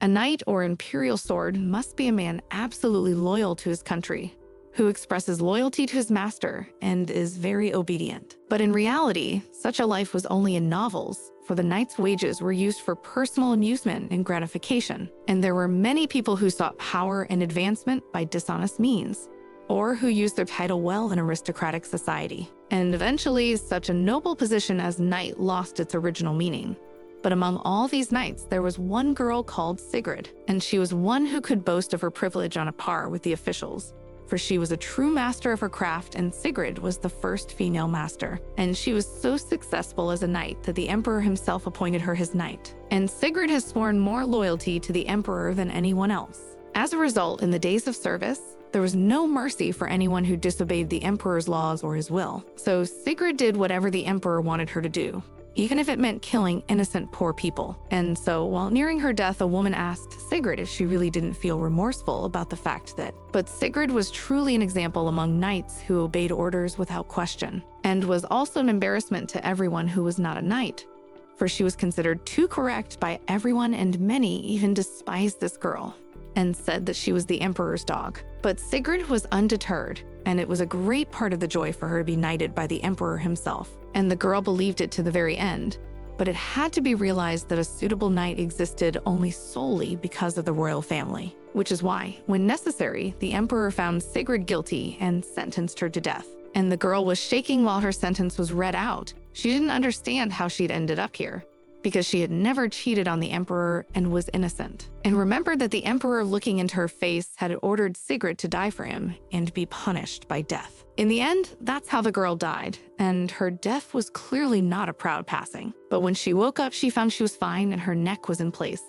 A knight or imperial sword must be a man absolutely loyal to his country, who expresses loyalty to his master and is very obedient. But in reality, such a life was only in novels, for the knight's wages were used for personal amusement and gratification, and there were many people who sought power and advancement by dishonest means, or who used their title well in aristocratic society. And eventually, such a noble position as knight lost its original meaning. But among all these knights, there was one girl called Sigrid, and she was one who could boast of her privilege on a par with the officials, for she was a true master of her craft, and Sigrid was the first female master. And she was so successful as a knight that the emperor himself appointed her his knight. And Sigrid has sworn more loyalty to the emperor than anyone else. As a result, in the days of service, there was no mercy for anyone who disobeyed the emperor's laws or his will. So Sigrid did whatever the emperor wanted her to do, even if it meant killing innocent poor people. And so, while nearing her death, a woman asked Sigrid if she really didn't feel remorseful about the fact that. But Sigrid was truly an example among knights who obeyed orders without question, and was also an embarrassment to everyone who was not a knight, for she was considered too correct by everyone, and many even despised this girl and said that she was the emperor's dog. But Sigrid was undeterred, and it was a great part of the joy for her to be knighted by the emperor himself. And the girl believed it to the very end. But it had to be realized that a suitable knight existed only solely because of the royal family, which is why, when necessary, the emperor found Sigrid guilty and sentenced her to death. And the girl was shaking while her sentence was read out. She didn't understand how she'd ended up here, because she had never cheated on the emperor and was innocent. And remembered that the emperor, looking into her face, had ordered Sigrid to die for him and be punished by death. In the end, that's how the girl died, and her death was clearly not a proud passing. But when she woke up, she found she was fine and her neck was in place,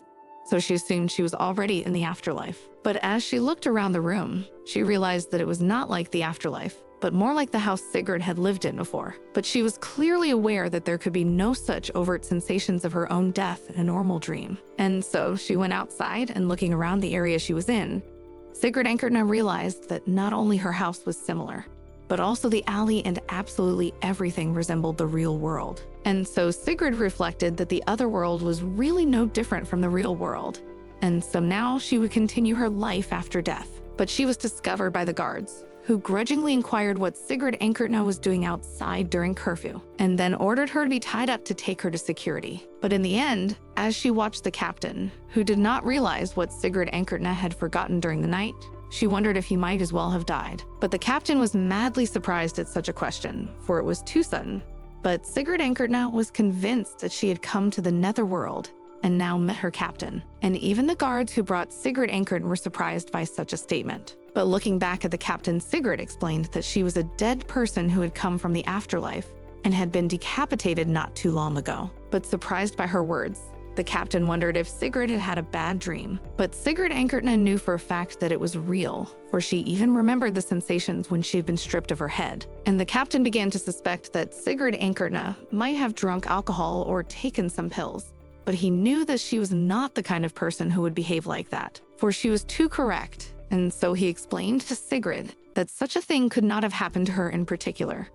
so she assumed she was already in the afterlife. But as she looked around the room, she realized that it was not like the afterlife, but more like the house Sigrid had lived in before. But she was clearly aware that there could be no such overt sensations of her own death in a normal dream. And so she went outside, and looking around the area she was in, Sigrid Ankertna realized that not only her house was similar, but also the alley and absolutely everything resembled the real world. And so Sigrid reflected that the other world was really no different from the real world. And so now she would continue her life after death. But she was discovered by the guards, who grudgingly inquired what Sigrid Ankertna was doing outside during curfew, and then ordered her to be tied up to take her to security. But in the end, as she watched the captain, who did not realize what Sigrid Ankertna had forgotten during the night, she wondered if he might as well have died. But the captain was madly surprised at such a question, for it was too sudden. But Sigrid Ankertna was convinced that she had come to the netherworld and now met her captain. And even the guards who brought Sigrid Ankertna were surprised by such a statement. But looking back at the captain, Sigrid explained that she was a dead person who had come from the afterlife and had been decapitated not too long ago. But surprised by her words, the captain wondered if Sigrid had had a bad dream. But Sigrid Ankertna knew for a fact that it was real, for she even remembered the sensations when she had been stripped of her head. And the captain began to suspect that Sigrid Ankertna might have drunk alcohol or taken some pills. But he knew that she was not the kind of person who would behave like that, for she was too correct. And so he explained to Sigrid that such a thing could not have happened to her in particular,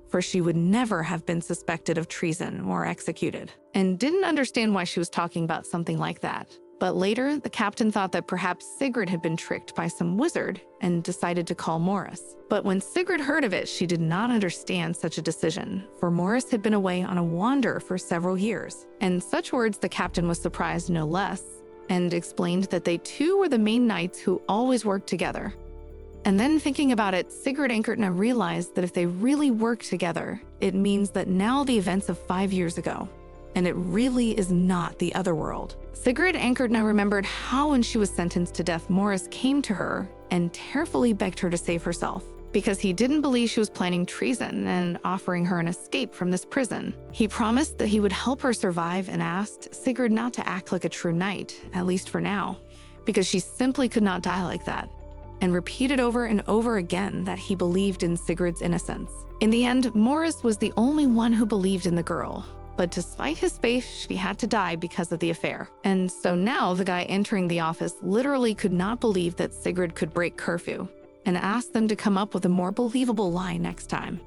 for she would never have been suspected of treason or executed, and didn't understand why she was talking about something like that. But later, the captain thought that perhaps Sigrid had been tricked by some wizard and decided to call Morris. But when Sigrid heard of it, she did not understand such a decision, for Morris had been away on a wander for several years. And such words the captain was surprised no less, and explained that they too were the main knights who always worked together. And then thinking about it, Sigrid Ankertna realized that if they really worked together, it means that now the events of 5 years ago, and it really is not the other world. Sigrid Ankertna remembered how when she was sentenced to death, Morris came to her and tearfully begged her to save herself, because he didn't believe she was planning treason and offering her an escape from this prison. He promised that he would help her survive and asked Sigrid not to act like a true knight, at least for now, because she simply could not die like that, and repeated over and over again that he believed in Sigrid's innocence. In the end, Morris was the only one who believed in the girl, but despite his faith, she had to die because of the affair. And so now the guy entering the office literally could not believe that Sigrid could break curfew, and asked them to come up with a more believable lie next time.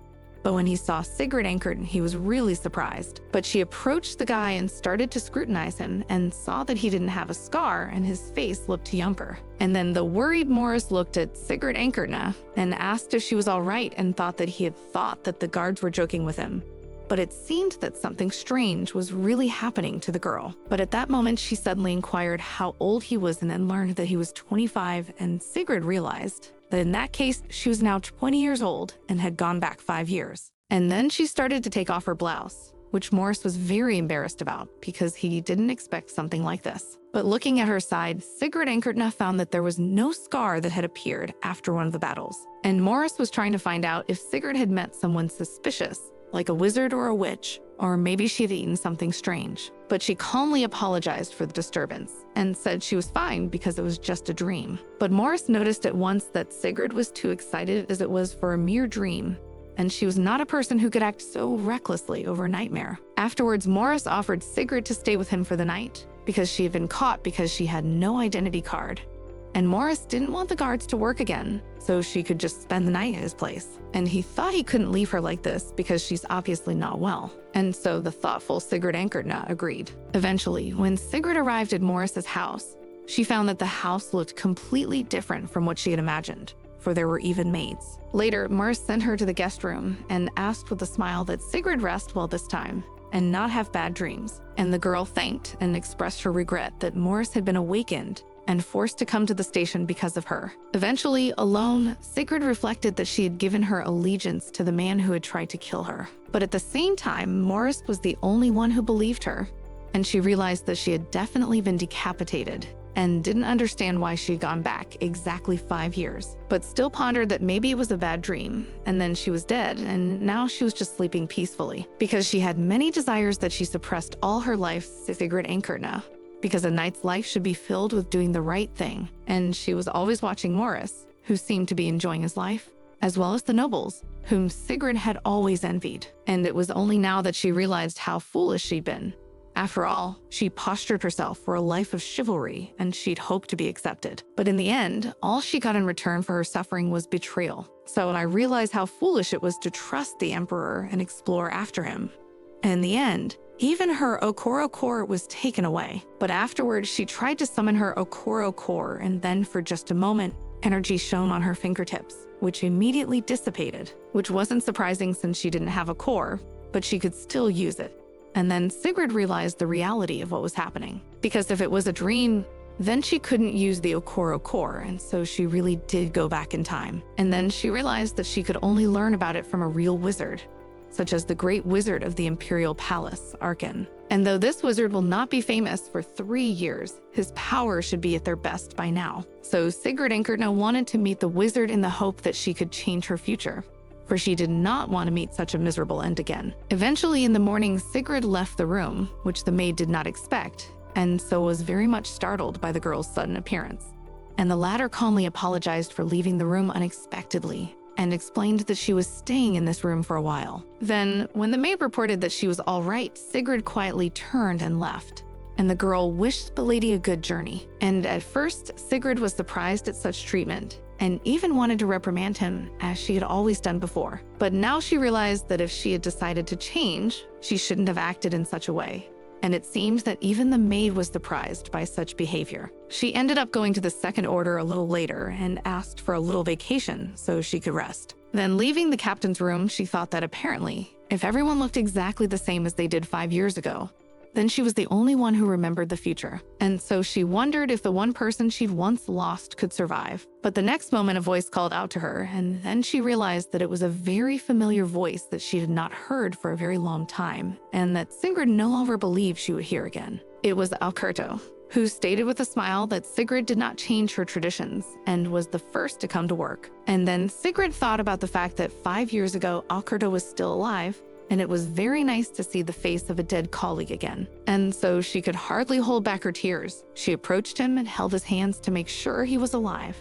But when he saw Sigrid anchored, he was really surprised. But she approached the guy and started to scrutinize him and saw that he didn't have a scar and his face looked younger. And then the worried Morris looked at Sigrid Ankerna and asked if she was all right and thought that he had thought that the guards were joking with him. But it seemed that something strange was really happening to the girl. But at that moment, she suddenly inquired how old he was and then learned that he was 25, and Sigrid realized that in that case, she was now 20 years old and had gone back 5 years. And then she started to take off her blouse, which Morris was very embarrassed about because he didn't expect something like this. But looking at her side, Sigrid Ankertna found that there was no scar that had appeared after one of the battles. And Morris was trying to find out if Sigrid had met someone suspicious, like a wizard or a witch, or maybe she had eaten something strange. But she calmly apologized for the disturbance and said she was fine because it was just a dream. But Morris noticed at once that Sigrid was too excited as it was for a mere dream, and she was not a person who could act so recklessly over a nightmare. Afterwards, Morris offered Sigrid to stay with him for the night because she had been caught because she had no identity card. And Morris didn't want the guards to work again, so she could just spend the night at his place. And he thought he couldn't leave her like this because she's obviously not well. And so the thoughtful Sigrid Ankertna agreed. Eventually, when Sigrid arrived at Morris's house, she found that the house looked completely different from what she had imagined, for there were even maids. Later, Morris sent her to the guest room and asked with a smile that Sigrid rest well this time and not have bad dreams. And the girl thanked and expressed her regret that Morris had been awakened and forced to come to the station because of her. Eventually, alone, Sigrid reflected that she had given her allegiance to the man who had tried to kill her. But at the same time, Morris was the only one who believed her, and she realized that she had definitely been decapitated and didn't understand why she had gone back exactly 5 years, but still pondered that maybe it was a bad dream, and then she was dead, and now she was just sleeping peacefully. Because she had many desires that she suppressed all her life, Sigrid Ankertna, because a knight's life should be filled with doing the right thing, and she was always watching Morris, who seemed to be enjoying his life, as well as the nobles, whom Sigrid had always envied. And it was only now that she realized how foolish she'd been. After all, she postured herself for a life of chivalry, and she'd hoped to be accepted. But in the end, all she got in return for her suffering was betrayal. So I realized how foolish it was to trust the emperor and explore after him. And in the end, even her Okoro core was taken away. But afterwards, she tried to summon her Okoro core, and then for just a moment, energy shone on her fingertips, which immediately dissipated, which wasn't surprising since she didn't have a core, but she could still use it. And then Sigrid realized the reality of what was happening. Because if it was a dream, then she couldn't use the Okoro core, and so she really did go back in time. And then she realized that she could only learn about it from a real wizard, such as the great wizard of the Imperial Palace, Arkan. And though this wizard will not be famous for 3 years, his power should be at their best by now. So Sigrid Ankertna wanted to meet the wizard in the hope that she could change her future, for she did not want to meet such a miserable end again. Eventually in the morning, Sigrid left the room, which the maid did not expect, and so was very much startled by the girl's sudden appearance. And the latter calmly apologized for leaving the room unexpectedly and explained that she was staying in this room for a while. Then, when the maid reported that she was all right, Sigrid quietly turned and left, and the girl wished the lady a good journey. And at first, Sigrid was surprised at such treatment, and even wanted to reprimand him, as she had always done before. But now she realized that if she had decided to change, she shouldn't have acted in such a way. And it seemed that even the maid was surprised by such behavior. She ended up going to the second order a little later and asked for a little vacation so she could rest. Then leaving the captain's room, she thought that apparently, if everyone looked exactly the same as they did 5 years ago, then she was the only one who remembered the future. And so she wondered if the one person she'd once lost could survive. But the next moment, a voice called out to her, and then she realized that it was a very familiar voice that she had not heard for a very long time, and that Sigrid no longer believed she would hear again. It was Alberto, who stated with a smile that Sigrid did not change her traditions and was the first to come to work. And then Sigrid thought about the fact that 5 years ago, Alberto was still alive, and it was very nice to see the face of a dead colleague again. And so she could hardly hold back her tears. She approached him and held his hands to make sure he was alive.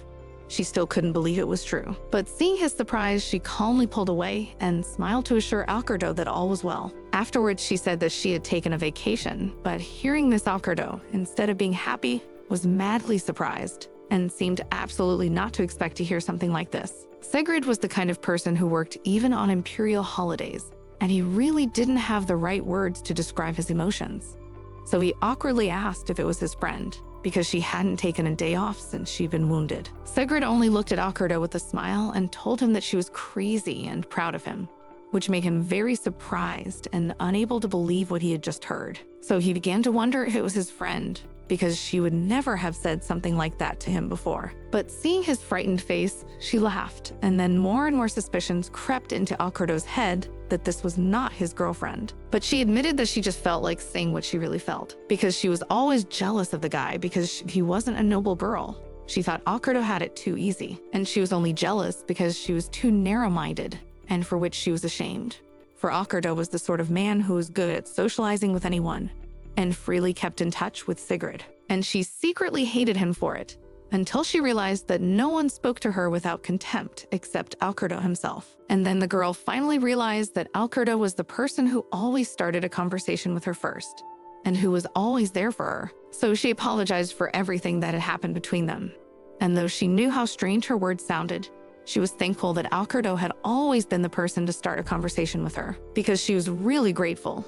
She still couldn't believe it was true. But seeing his surprise, she calmly pulled away and smiled to assure Alberto that all was well. Afterwards, she said that she had taken a vacation, but hearing this, Alberto, instead of being happy, was madly surprised and seemed absolutely not to expect to hear something like this. Sigrid was the kind of person who worked even on imperial holidays, and he really didn't have the right words to describe his emotions. So he awkwardly asked if it was his friend, because she hadn't taken a day off since she'd been wounded. Sigrid only looked at Alkerdo with a smile and told him that she was crazy and proud of him, which made him very surprised and unable to believe what he had just heard. So he began to wonder if it was his friend, because she would never have said something like that to him before. But seeing his frightened face, she laughed, and then more and more suspicions crept into Alkerdo's head that this was not his girlfriend. But she admitted that she just felt like saying what she really felt, because she was always jealous of the guy because he wasn't a noble girl. She thought Alkerdo had it too easy, and she was only jealous because she was too narrow-minded, and for which she was ashamed. For Alkerdo was the sort of man who was good at socializing with anyone, and freely kept in touch with Sigrid. And she secretly hated him for it, until she realized that no one spoke to her without contempt except Alkerdo himself. And then the girl finally realized that Alkerdo was the person who always started a conversation with her first, and who was always there for her. So she apologized for everything that had happened between them. And though she knew how strange her words sounded, she was thankful that Alkerdo had always been the person to start a conversation with her, because she was really grateful.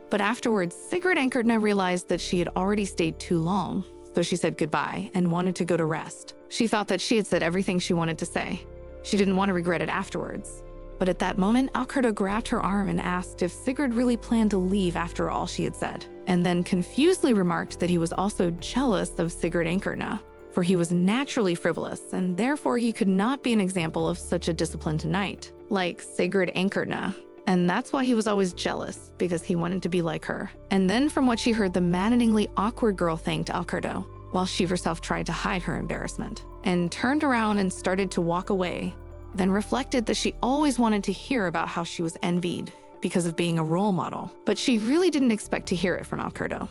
But afterwards, Sigrid Enkerdna realized that she had already stayed too long, so she said goodbye and wanted to go to rest. She thought that she had said everything she wanted to say. She didn't want to regret it afterwards. But at that moment, Alkerdo grabbed her arm and asked if Sigrid really planned to leave after all she had said, and then confusedly remarked that he was also jealous of Sigrid Enkerdna, for he was naturally frivolous, and therefore he could not be an example of such a disciplined knight, like Sigrid Enkerdna. And that's why he was always jealous, because he wanted to be like her. And then from what she heard, the maddeningly awkward girl thanked Alkerdo, while she herself tried to hide her embarrassment, and turned around and started to walk away, then reflected that she always wanted to hear about how she was envied because of being a role model. But she really didn't expect to hear it from Alkerdo.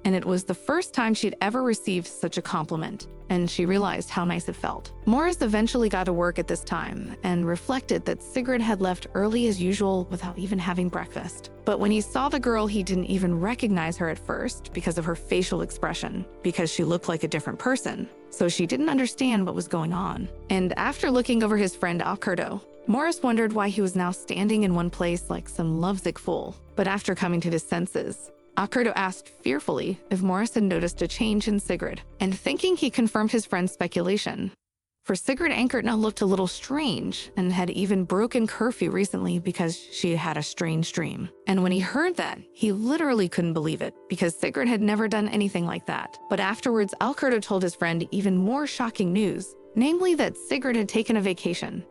And it was the first time she'd ever received such a compliment, and she realized how nice it felt. Morris eventually got to work at this time and reflected that Sigrid had left early as usual without even having breakfast. But when he saw the girl, he didn't even recognize her at first because of her facial expression, because she looked like a different person. So she didn't understand what was going on. And after looking over his friend Alkerdo, Morris wondered why he was now standing in one place like some lovesick fool. But after coming to his senses, Alkerdo asked fearfully if Morris had noticed a change in Sigrid, and thinking he confirmed his friend's speculation. For Sigrid Enkerdna looked a little strange and had even broken curfew recently because she had had a strange dream. And when he heard that, he literally couldn't believe it, because Sigrid had never done anything like that. But afterwards, Alkerdo told his friend even more shocking news, namely that Sigrid had taken a vacation.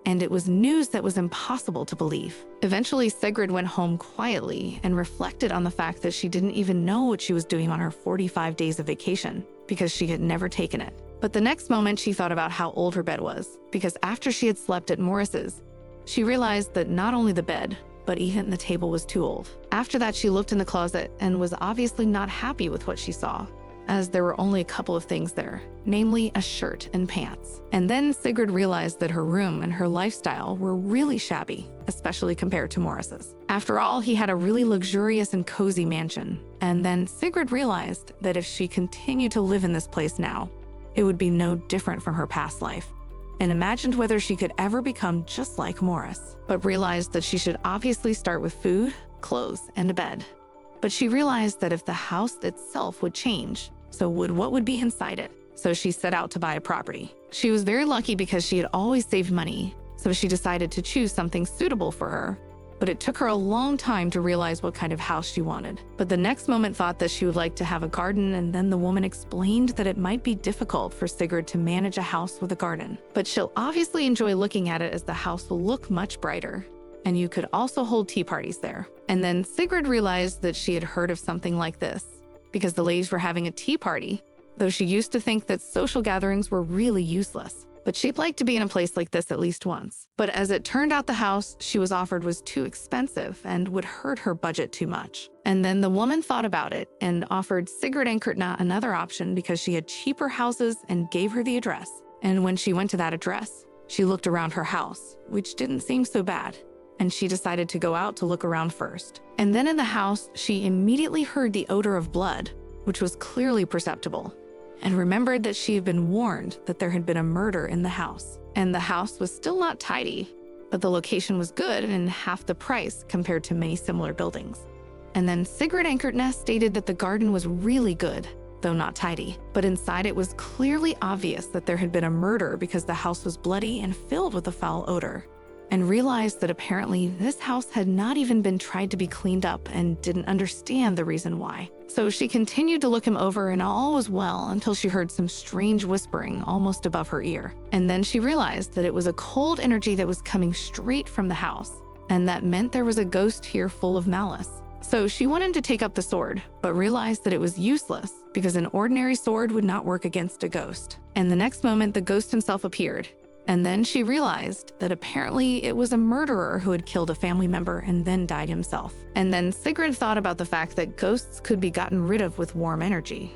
And it was news that was impossible to believe. Eventually, Sigrid went home quietly and reflected on the fact that she didn't even know what she was doing on her 45 days of vacation, because she had never taken it. But the next moment, she thought about how old her bed was, because after she had slept at Morris's, she realized that not only the bed, but even the table was too old. After that, she looked in the closet and was obviously not happy with what she saw, as there were only a couple of things there, namely a shirt and pants. And then Sigrid realized that her room and her lifestyle were really shabby, especially compared to Morris's. After all, he had a really luxurious and cozy mansion. And then Sigrid realized that if she continued to live in this place now, it would be no different from her past life, and imagined whether she could ever become just like Morris, but realized that she should obviously start with food, clothes, and a bed. But she realized that if the house itself would change, so would what would be inside it. So she set out to buy a property. She was very lucky because she had always saved money, so she decided to choose something suitable for her. But it took her a long time to realize what kind of house she wanted. But the next moment thought that she would like to have a garden, and then the woman explained that it might be difficult for Sigrid to manage a house with a garden. But she'll obviously enjoy looking at it, as the house will look much brighter, and you could also hold tea parties there. And then Sigrid realized that she had heard of something like this, because the ladies were having a tea party, though she used to think that social gatherings were really useless. But she'd like to be in a place like this at least once. But as it turned out, the house she was offered was too expensive and would hurt her budget too much. And then the woman thought about it and offered Sigrid Enkerdna another option, because she had cheaper houses, and gave her the address. And when she went to that address, she looked around her house, which didn't seem so bad, and she decided to go out to look around first. And then in the house, she immediately heard the odor of blood, which was clearly perceptible. and remembered that she had been warned that there had been a murder in the house. And the house was still not tidy, but the location was good and half the price compared to many similar buildings. And then Sigrid Ankertne stated that the garden was really good, though not tidy. But inside it was clearly obvious that there had been a murder because the house was bloody and filled with a foul odor. And realized that apparently this house had not even been tried to be cleaned up and didn't understand the reason why. So she continued to look him over and all was well until she heard some strange whispering almost above her ear. And then she realized that it was a cold energy that was coming straight from the house. And that meant there was a ghost here full of malice. So she wanted to take up the sword, but realized that it was useless because an ordinary sword would not work against a ghost. And the next moment, the ghost himself appeared. And then she realized that apparently it was a murderer who had killed a family member and then died himself. And then Sigrid thought about the fact that ghosts could be gotten rid of with warm energy.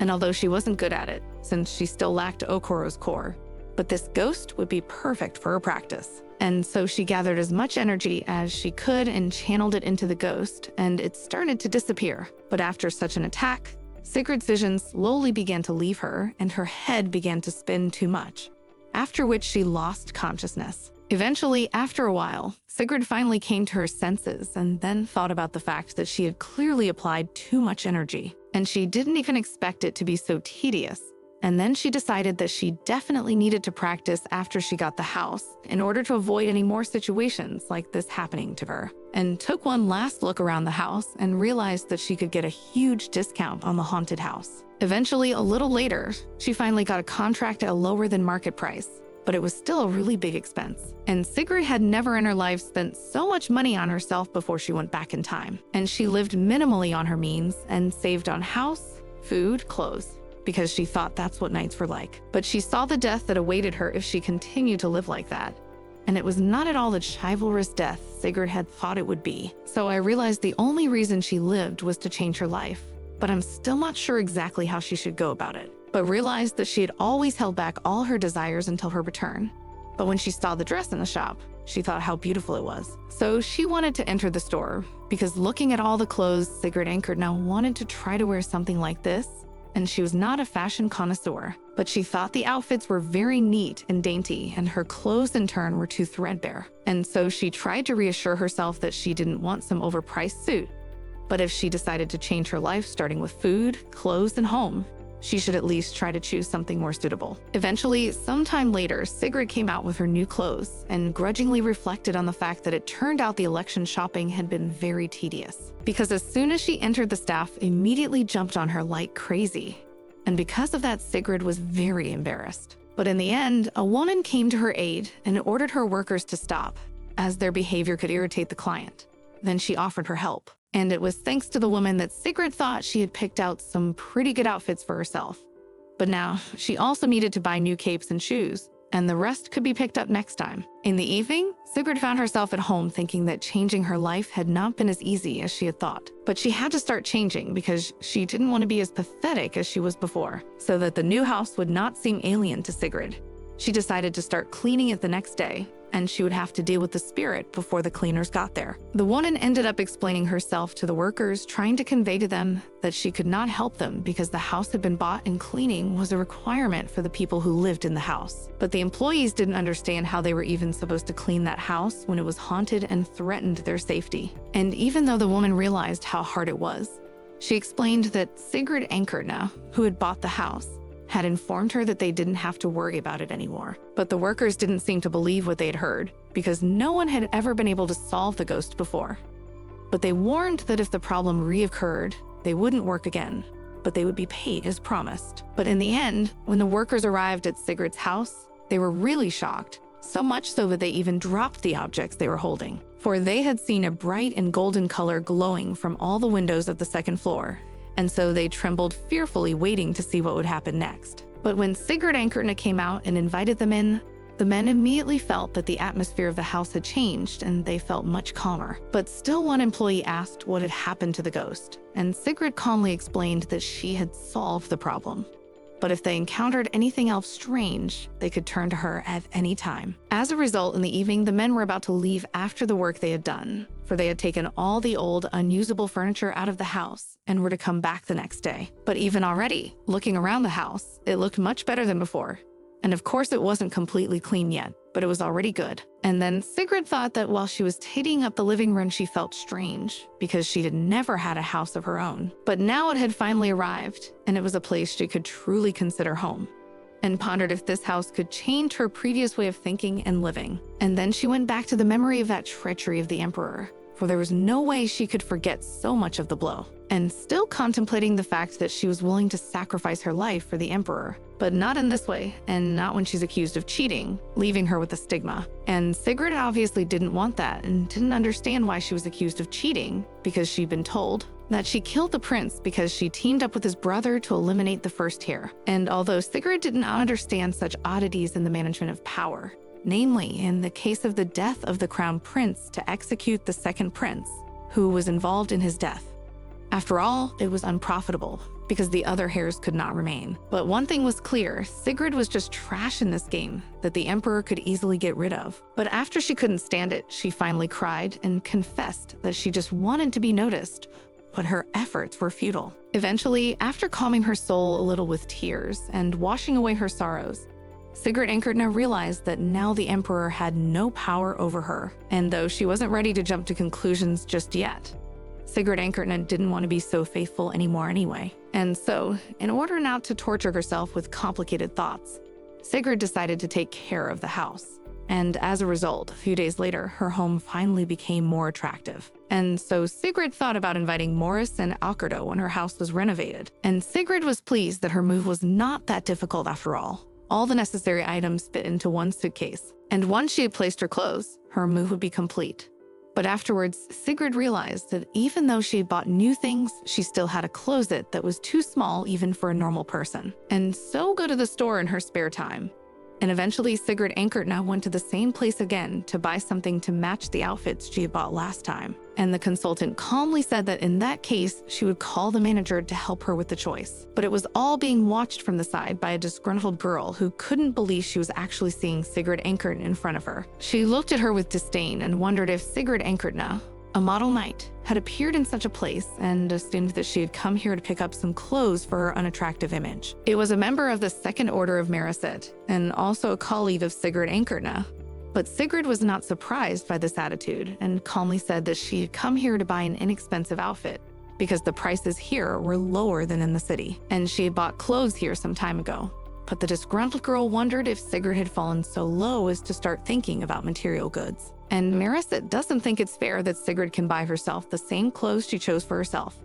And although she wasn't good at it, since she still lacked Okoro's core, but this ghost would be perfect for her practice. And so she gathered as much energy as she could and channeled it into the ghost, and it started to disappear. But after such an attack, Sigrid's vision slowly began to leave her, and her head began to spin too much, after which she lost consciousness. Eventually, after a while, Sigrid finally came to her senses and then thought about the fact that she had clearly applied too much energy, and she didn't even expect it to be so tedious. And then she decided that she definitely needed to practice after she got the house in order to avoid any more situations like this happening to her, and took one last look around the house and realized that she could get a huge discount on the haunted house. Eventually, a little later, she finally got a contract at a lower than market price, but it was still a really big expense. And Sigrid had never in her life spent so much money on herself before she went back in time. And she lived minimally on her means and saved on house, food, clothes, because she thought that's what knights were like. But she saw the death that awaited her if she continued to live like that. And it was not at all the chivalrous death Sigrid had thought it would be. So I realized the only reason she lived was to change her life. But I'm still not sure exactly how she should go about it. But realized that she had always held back all her desires until her return. But when she saw the dress in the shop, she thought how beautiful it was. So she wanted to enter the store, because looking at all the clothes Sigrid Ankertne wanted to try to wear something like this, and she was not a fashion connoisseur, but she thought the outfits were very neat and dainty, and her clothes in turn were too threadbare. And so she tried to reassure herself that she didn't want some overpriced suit, but if she decided to change her life starting with food, clothes, and home, she should at least try to choose something more suitable. Eventually, sometime later, Sigrid came out with her new clothes and grudgingly reflected on the fact that it turned out the election shopping had been very tedious. Because as soon as she entered, the staff immediately jumped on her like crazy. And because of that, Sigrid was very embarrassed. But in the end, a woman came to her aid and ordered her workers to stop, as their behavior could irritate the client. Then she offered her help. And it was thanks to the woman that Sigrid thought she had picked out some pretty good outfits for herself. But now, she also needed to buy new capes and shoes, and the rest could be picked up next time. In the evening, Sigrid found herself at home thinking that changing her life had not been as easy as she had thought. But she had to start changing because she didn't want to be as pathetic as she was before, so that the new house would not seem alien to Sigrid. She decided to start cleaning it the next day, and she would have to deal with the spirit before the cleaners got there. The woman ended up explaining herself to the workers, trying to convey to them that she could not help them because the house had been bought and cleaning was a requirement for the people who lived in the house. But the employees didn't understand how they were even supposed to clean that house when it was haunted and threatened their safety. And even though the woman realized how hard it was, she explained that Sigrid Ankertne, who had bought the house, had informed her that they didn't have to worry about it anymore. But the workers didn't seem to believe what they had heard, because no one had ever been able to solve the ghost before. But they warned that if the problem reoccurred, they wouldn't work again, but they would be paid as promised. But in the end, when the workers arrived at Sigrid's house, they were really shocked, so much so that they even dropped the objects they were holding, for they had seen a bright and golden color glowing from all the windows of the second floor, and so they trembled fearfully, waiting to see what would happen next. But when Sigrid Ankertne came out and invited them in, the men immediately felt that the atmosphere of the house had changed, and they felt much calmer. But still, one employee asked what had happened to the ghost, and Sigrid calmly explained that she had solved the problem. But if they encountered anything else strange, they could turn to her at any time. As a result, in the evening, the men were about to leave after the work they had done, for they had taken all the old, unusable furniture out of the house and were to come back the next day. But even already, looking around the house, it looked much better than before. And of course, it wasn't completely clean yet, but it was already good. And then Sigrid thought that while she was tidying up the living room, she felt strange because she had never had a house of her own. But now it had finally arrived, and it was a place she could truly consider home, and pondered if this house could change her previous way of thinking and living. And then she went back to the memory of that treachery of the emperor, for there was no way she could forget so much of the blow. And still contemplating the fact that she was willing to sacrifice her life for the emperor, but not in this way, and not when she's accused of cheating, leaving her with a stigma. And Sigrid obviously didn't want that and didn't understand why she was accused of cheating, because she'd been told that she killed the prince because she teamed up with his brother to eliminate the first heir. And although Sigrid did not understand such oddities in the management of power, namely in the case of the death of the crown prince to execute the second prince, who was involved in his death. After all, it was unprofitable because the other heirs could not remain. But one thing was clear, Sigrid was just trash in this game that the emperor could easily get rid of. But after she couldn't stand it, she finally cried and confessed that she just wanted to be noticed, but her efforts were futile. Eventually, after calming her soul a little with tears and washing away her sorrows, Sigrid Enkernna realized that now the emperor had no power over her, and though she wasn't ready to jump to conclusions just yet, Sigrid Enkernna didn't want to be so faithful anymore anyway. And so, in order not to torture herself with complicated thoughts, Sigrid decided to take care of the house. And as a result, a few days later, her home finally became more attractive. And so Sigrid thought about inviting Morris and Alkerdo when her house was renovated. And Sigrid was pleased that her move was not that difficult after all. All the necessary items fit into one suitcase. And once she had placed her clothes, her move would be complete. But afterwards, Sigrid realized that even though she had bought new things, she still had a closet that was too small even for a normal person. And so go to the store in her spare time. And eventually, Sigrid Enkernna went to the same place again to buy something to match the outfits she had bought last time. And the consultant calmly said that in that case, she would call the manager to help her with the choice. But it was all being watched from the side by a disgruntled girl who couldn't believe she was actually seeing Sigrid Enkernna in front of her. She looked at her with disdain and wondered if Sigrid Enkernna, a model knight, had appeared in such a place and assumed that she had come here to pick up some clothes for her unattractive image. It was a member of the Second Order of Maraset and also a colleague of Sigrid Enkernna. But Sigrid was not surprised by this attitude and calmly said that she had come here to buy an inexpensive outfit because the prices here were lower than in the city, and she had bought clothes here some time ago. But the disgruntled girl wondered if Sigrid had fallen so low as to start thinking about material goods. And Maraset doesn't think it's fair that Sigrid can buy herself the same clothes she chose for herself.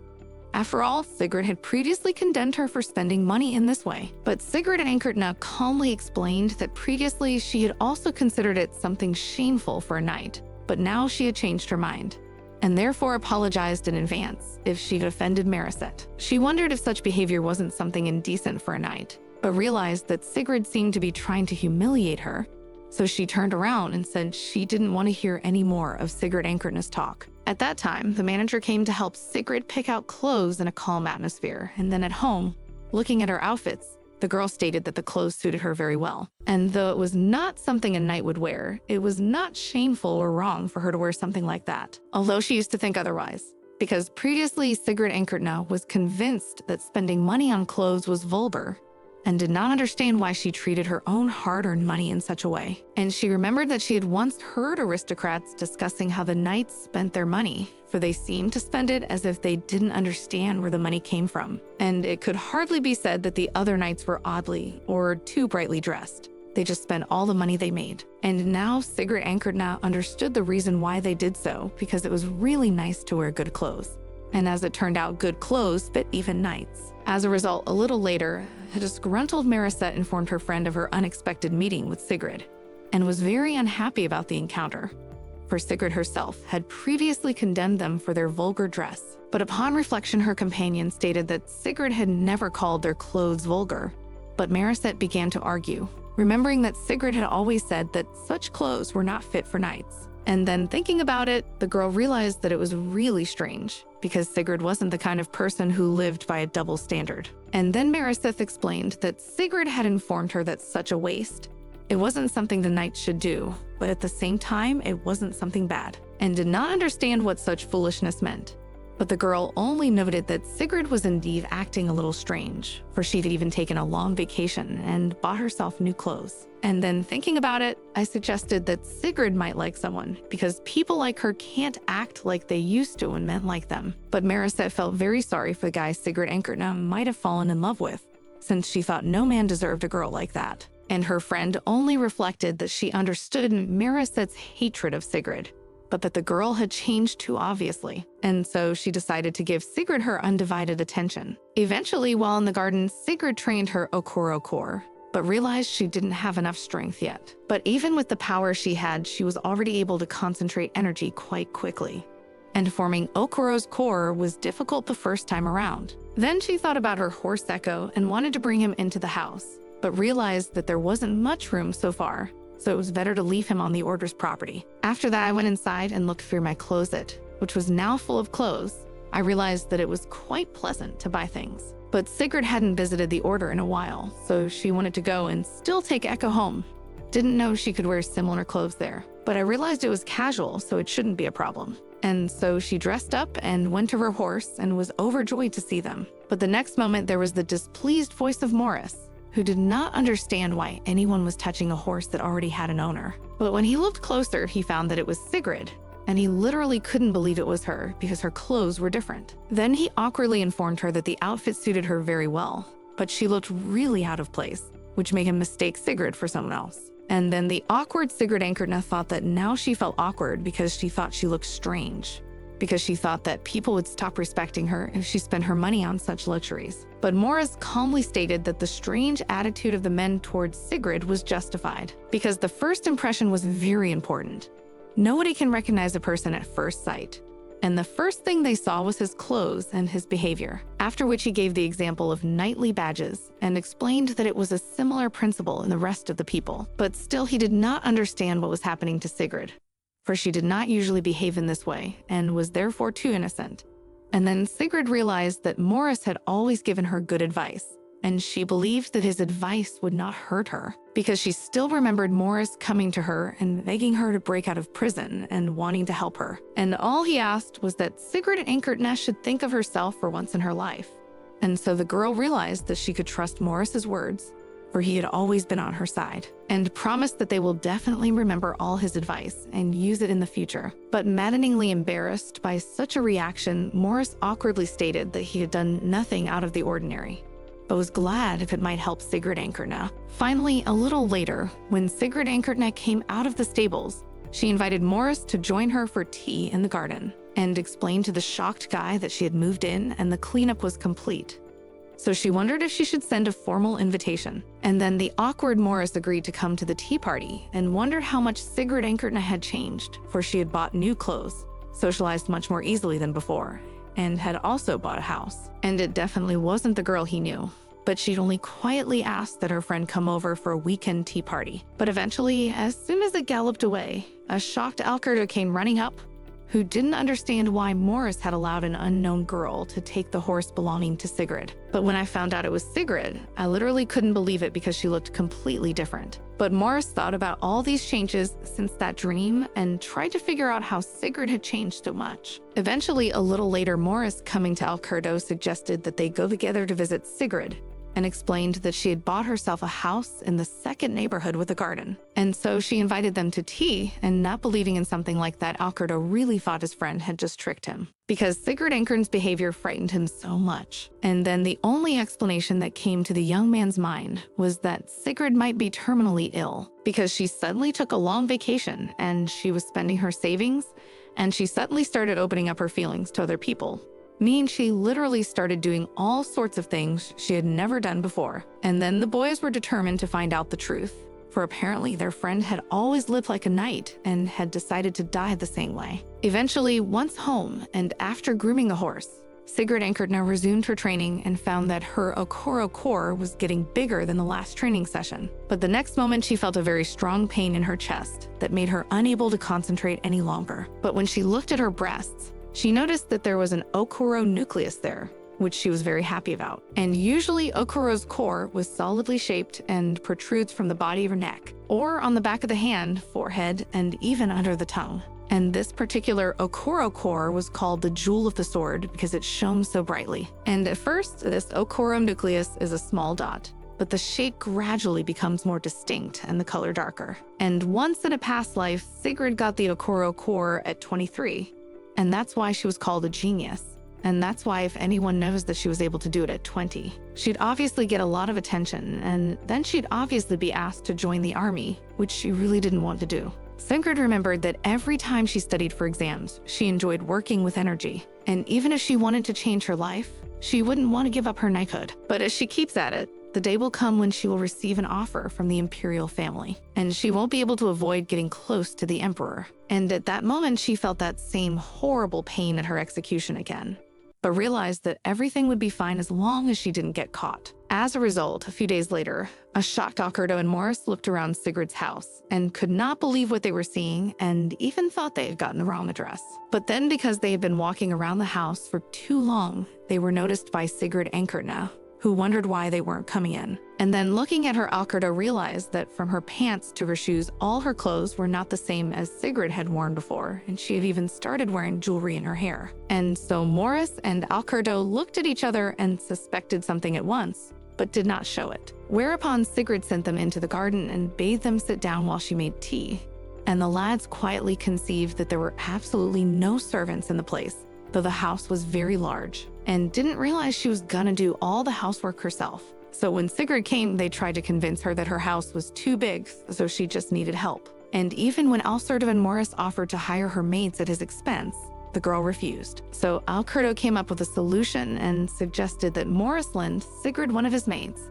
After all, Sigrid had previously condemned her for spending money in this way. But Sigrid Enkernna calmly explained that previously she had also considered it something shameful for a knight, but now she had changed her mind, and therefore apologized in advance if she'd offended Maraset. She wondered if such behavior wasn't something indecent for a knight, but realized that Sigrid seemed to be trying to humiliate her, so she turned around and said she didn't want to hear any more of Sigrid Enkernna's talk. At that time, the manager came to help Sigrid pick out clothes in a calm atmosphere, and then at home, looking at her outfits, the girl stated that the clothes suited her very well. And though it was not something a knight would wear, it was not shameful or wrong for her to wear something like that, although she used to think otherwise. Because previously, Sigrid Enkernna was convinced that spending money on clothes was vulgar, and did not understand why she treated her own hard-earned money in such a way. And she remembered that she had once heard aristocrats discussing how the knights spent their money, for they seemed to spend it as if they didn't understand where the money came from. And it could hardly be said that the other knights were oddly or too brightly dressed. They just spent all the money they made. And now Sigrid Enkernna understood the reason why they did so, because it was really nice to wear good clothes. And as it turned out, good clothes fit even knights. As a result, a little later, a disgruntled Maraset informed her friend of her unexpected meeting with Sigrid, and was very unhappy about the encounter, for Sigrid herself had previously condemned them for their vulgar dress. But upon reflection, her companion stated that Sigrid had never called their clothes vulgar. But Maraset began to argue, remembering that Sigrid had always said that such clothes were not fit for knights. And then thinking about it, the girl realized that it was really strange, because Sigrid wasn't the kind of person who lived by a double standard. And then Maraset explained that Sigrid had informed her that such a waste, it wasn't something the knights should do, but at the same time, it wasn't something bad. and did not understand what such foolishness meant. But the girl only noted that Sigrid was indeed acting a little strange, for she had even taken a long vacation and bought herself new clothes. And then thinking about it, I suggested that Sigrid might like someone, because people like her can't act like they used to when men like them. But Marissa felt very sorry for the guy Sigrid Ankerna might have fallen in love with, since she thought no man deserved a girl like that. And her friend only reflected that she understood Marissa's hatred of Sigrid, but that the girl had changed too obviously, and so she decided to give Sigrid her undivided attention. Eventually, while in the garden, Sigrid trained her Okuro core, but realized she didn't have enough strength yet. But even with the power she had, she was already able to concentrate energy quite quickly. And forming Okuro's core was difficult the first time around. Then she thought about her horse Echo and wanted to bring him into the house, but realized that there wasn't much room so far, so it was better to leave him on the order's property. After that, I went inside and looked through my closet, which was now full of clothes. I realized that it was quite pleasant to buy things. But Sigrid hadn't visited the order in a while, so she wanted to go and still take Echo home. Didn't know she could wear similar clothes there, but I realized it was casual, so it shouldn't be a problem. And so she dressed up and went to her horse and was overjoyed to see them. But the next moment, there was the displeased voice of Morris, who did not understand why anyone was touching a horse that already had an owner. But when he looked closer, he found that it was Sigrid, and he literally couldn't believe it was her because her clothes were different. Then he awkwardly informed her that the outfit suited her very well, but she looked really out of place, which made him mistake Sigrid for someone else. And then the awkward Sigrid Ankerna thought that now she felt awkward because she thought she looked strange, because she thought that people would stop respecting her if she spent her money on such luxuries. But Morris calmly stated that the strange attitude of the men towards Sigrid was justified, because the first impression was very important. Nobody can recognize a person at first sight, and the first thing they saw was his clothes and his behavior, after which he gave the example of knightly badges and explained that it was a similar principle in the rest of the people. But still, he did not understand what was happening to Sigrid, for she did not usually behave in this way and was therefore too innocent. And then Sigrid realized that Morris had always given her good advice, and she believed that his advice would not hurt her, because she still remembered Morris coming to her and begging her to break out of prison and wanting to help her. And all he asked was that Sigrid Ankertna should think of herself for once in her life. And so the girl realized that she could trust Morris's words, for he had always been on her side, and promised that they will definitely remember all his advice and use it in the future. But maddeningly embarrassed by such a reaction, Morris awkwardly stated that he had done nothing out of the ordinary, but was glad if it might help Sigrid Ankertna. Finally, a little later, when Sigrid Ankertna came out of the stables, she invited Morris to join her for tea in the garden, and explained to the shocked guy that she had moved in and the cleanup was complete. So she wondered if she should send a formal invitation. And then the awkward Morris agreed to come to the tea party and wondered how much Sigrid Ankertna had changed, for she had bought new clothes, socialized much more easily than before, and had also bought a house. And it definitely wasn't the girl he knew, but she'd only quietly asked that her friend come over for a weekend tea party. But eventually, as soon as it galloped away, a shocked Alkerdo came running up, who didn't understand why Morris had allowed an unknown girl to take the horse belonging to Sigrid. But when I found out it was Sigrid, I literally couldn't believe it because she looked completely different. But Morris thought about all these changes since that dream and tried to figure out how Sigrid had changed so much. Eventually, a little later, Morris, coming to Alkerdo, suggested that they go together to visit Sigrid, and explained that she had bought herself a house in the second neighborhood with a garden. And so she invited them to tea, and not believing in something like that, Alkerdo really thought his friend had just tricked him, because Sigrid Ankertna's behavior frightened him so much. And then the only explanation that came to the young man's mind was that Sigrid might be terminally ill, because she suddenly took a long vacation and she was spending her savings, and she suddenly started opening up her feelings to other people. Meaning she literally started doing all sorts of things she had never done before. And then the boys were determined to find out the truth, for apparently their friend had always lived like a knight and had decided to die the same way. Eventually, once home and after grooming the horse, Sigrid Ankertna resumed her training and found that her Okuro core was getting bigger than the last training session. But the next moment, she felt a very strong pain in her chest that made her unable to concentrate any longer. But when she looked at her breasts, she noticed that there was an Okuro nucleus there, which she was very happy about. And usually Okuro's core was solidly shaped and protrudes from the body of her neck, or on the back of the hand, forehead, and even under the tongue. And this particular Okoro core was called the Jewel of the Sword because it shone so brightly. And at first, this Okoro nucleus is a small dot, but the shape gradually becomes more distinct and the color darker. And once in a past life, Sigrid got the Okoro core at 23, and that's why she was called a genius. And that's why if anyone knows that she was able to do it at 20, she'd obviously get a lot of attention, and then she'd obviously be asked to join the army, which she really didn't want to do. Sigrid remembered that every time she studied for exams, she enjoyed working with energy. And even if she wanted to change her life, she wouldn't want to give up her knighthood. But as she keeps at it, the day will come when she will receive an offer from the imperial family, and she won't be able to avoid getting close to the emperor. And at that moment, she felt that same horrible pain at her execution again, but realized that everything would be fine as long as she didn't get caught. As a result, a few days later, a shocked Alcerdo and Morris looked around Sigrid's house and could not believe what they were seeing and even thought they had gotten the wrong address. But then, because they had been walking around the house for too long, they were noticed by Sigrid Ankertna, who wondered why they weren't coming in. And then looking at her, Alcerdo realized that from her pants to her shoes, all her clothes were not the same as Sigrid had worn before, and she had even started wearing jewelry in her hair. And so Morris and Alcerdo looked at each other and suspected something at once, but did not show it. Whereupon Sigrid sent them into the garden and bade them sit down while she made tea. And the lads quietly conceived that there were absolutely no servants in the place, though the house was very large, and didn't realize she was gonna do all the housework herself. So when Sigrid came, they tried to convince her that her house was too big, so she just needed help. And even when Alcerdo and Morris offered to hire her maids at his expense, the girl refused. So Alcerdo came up with a solution and suggested that Morris lend Sigrid one of his maids.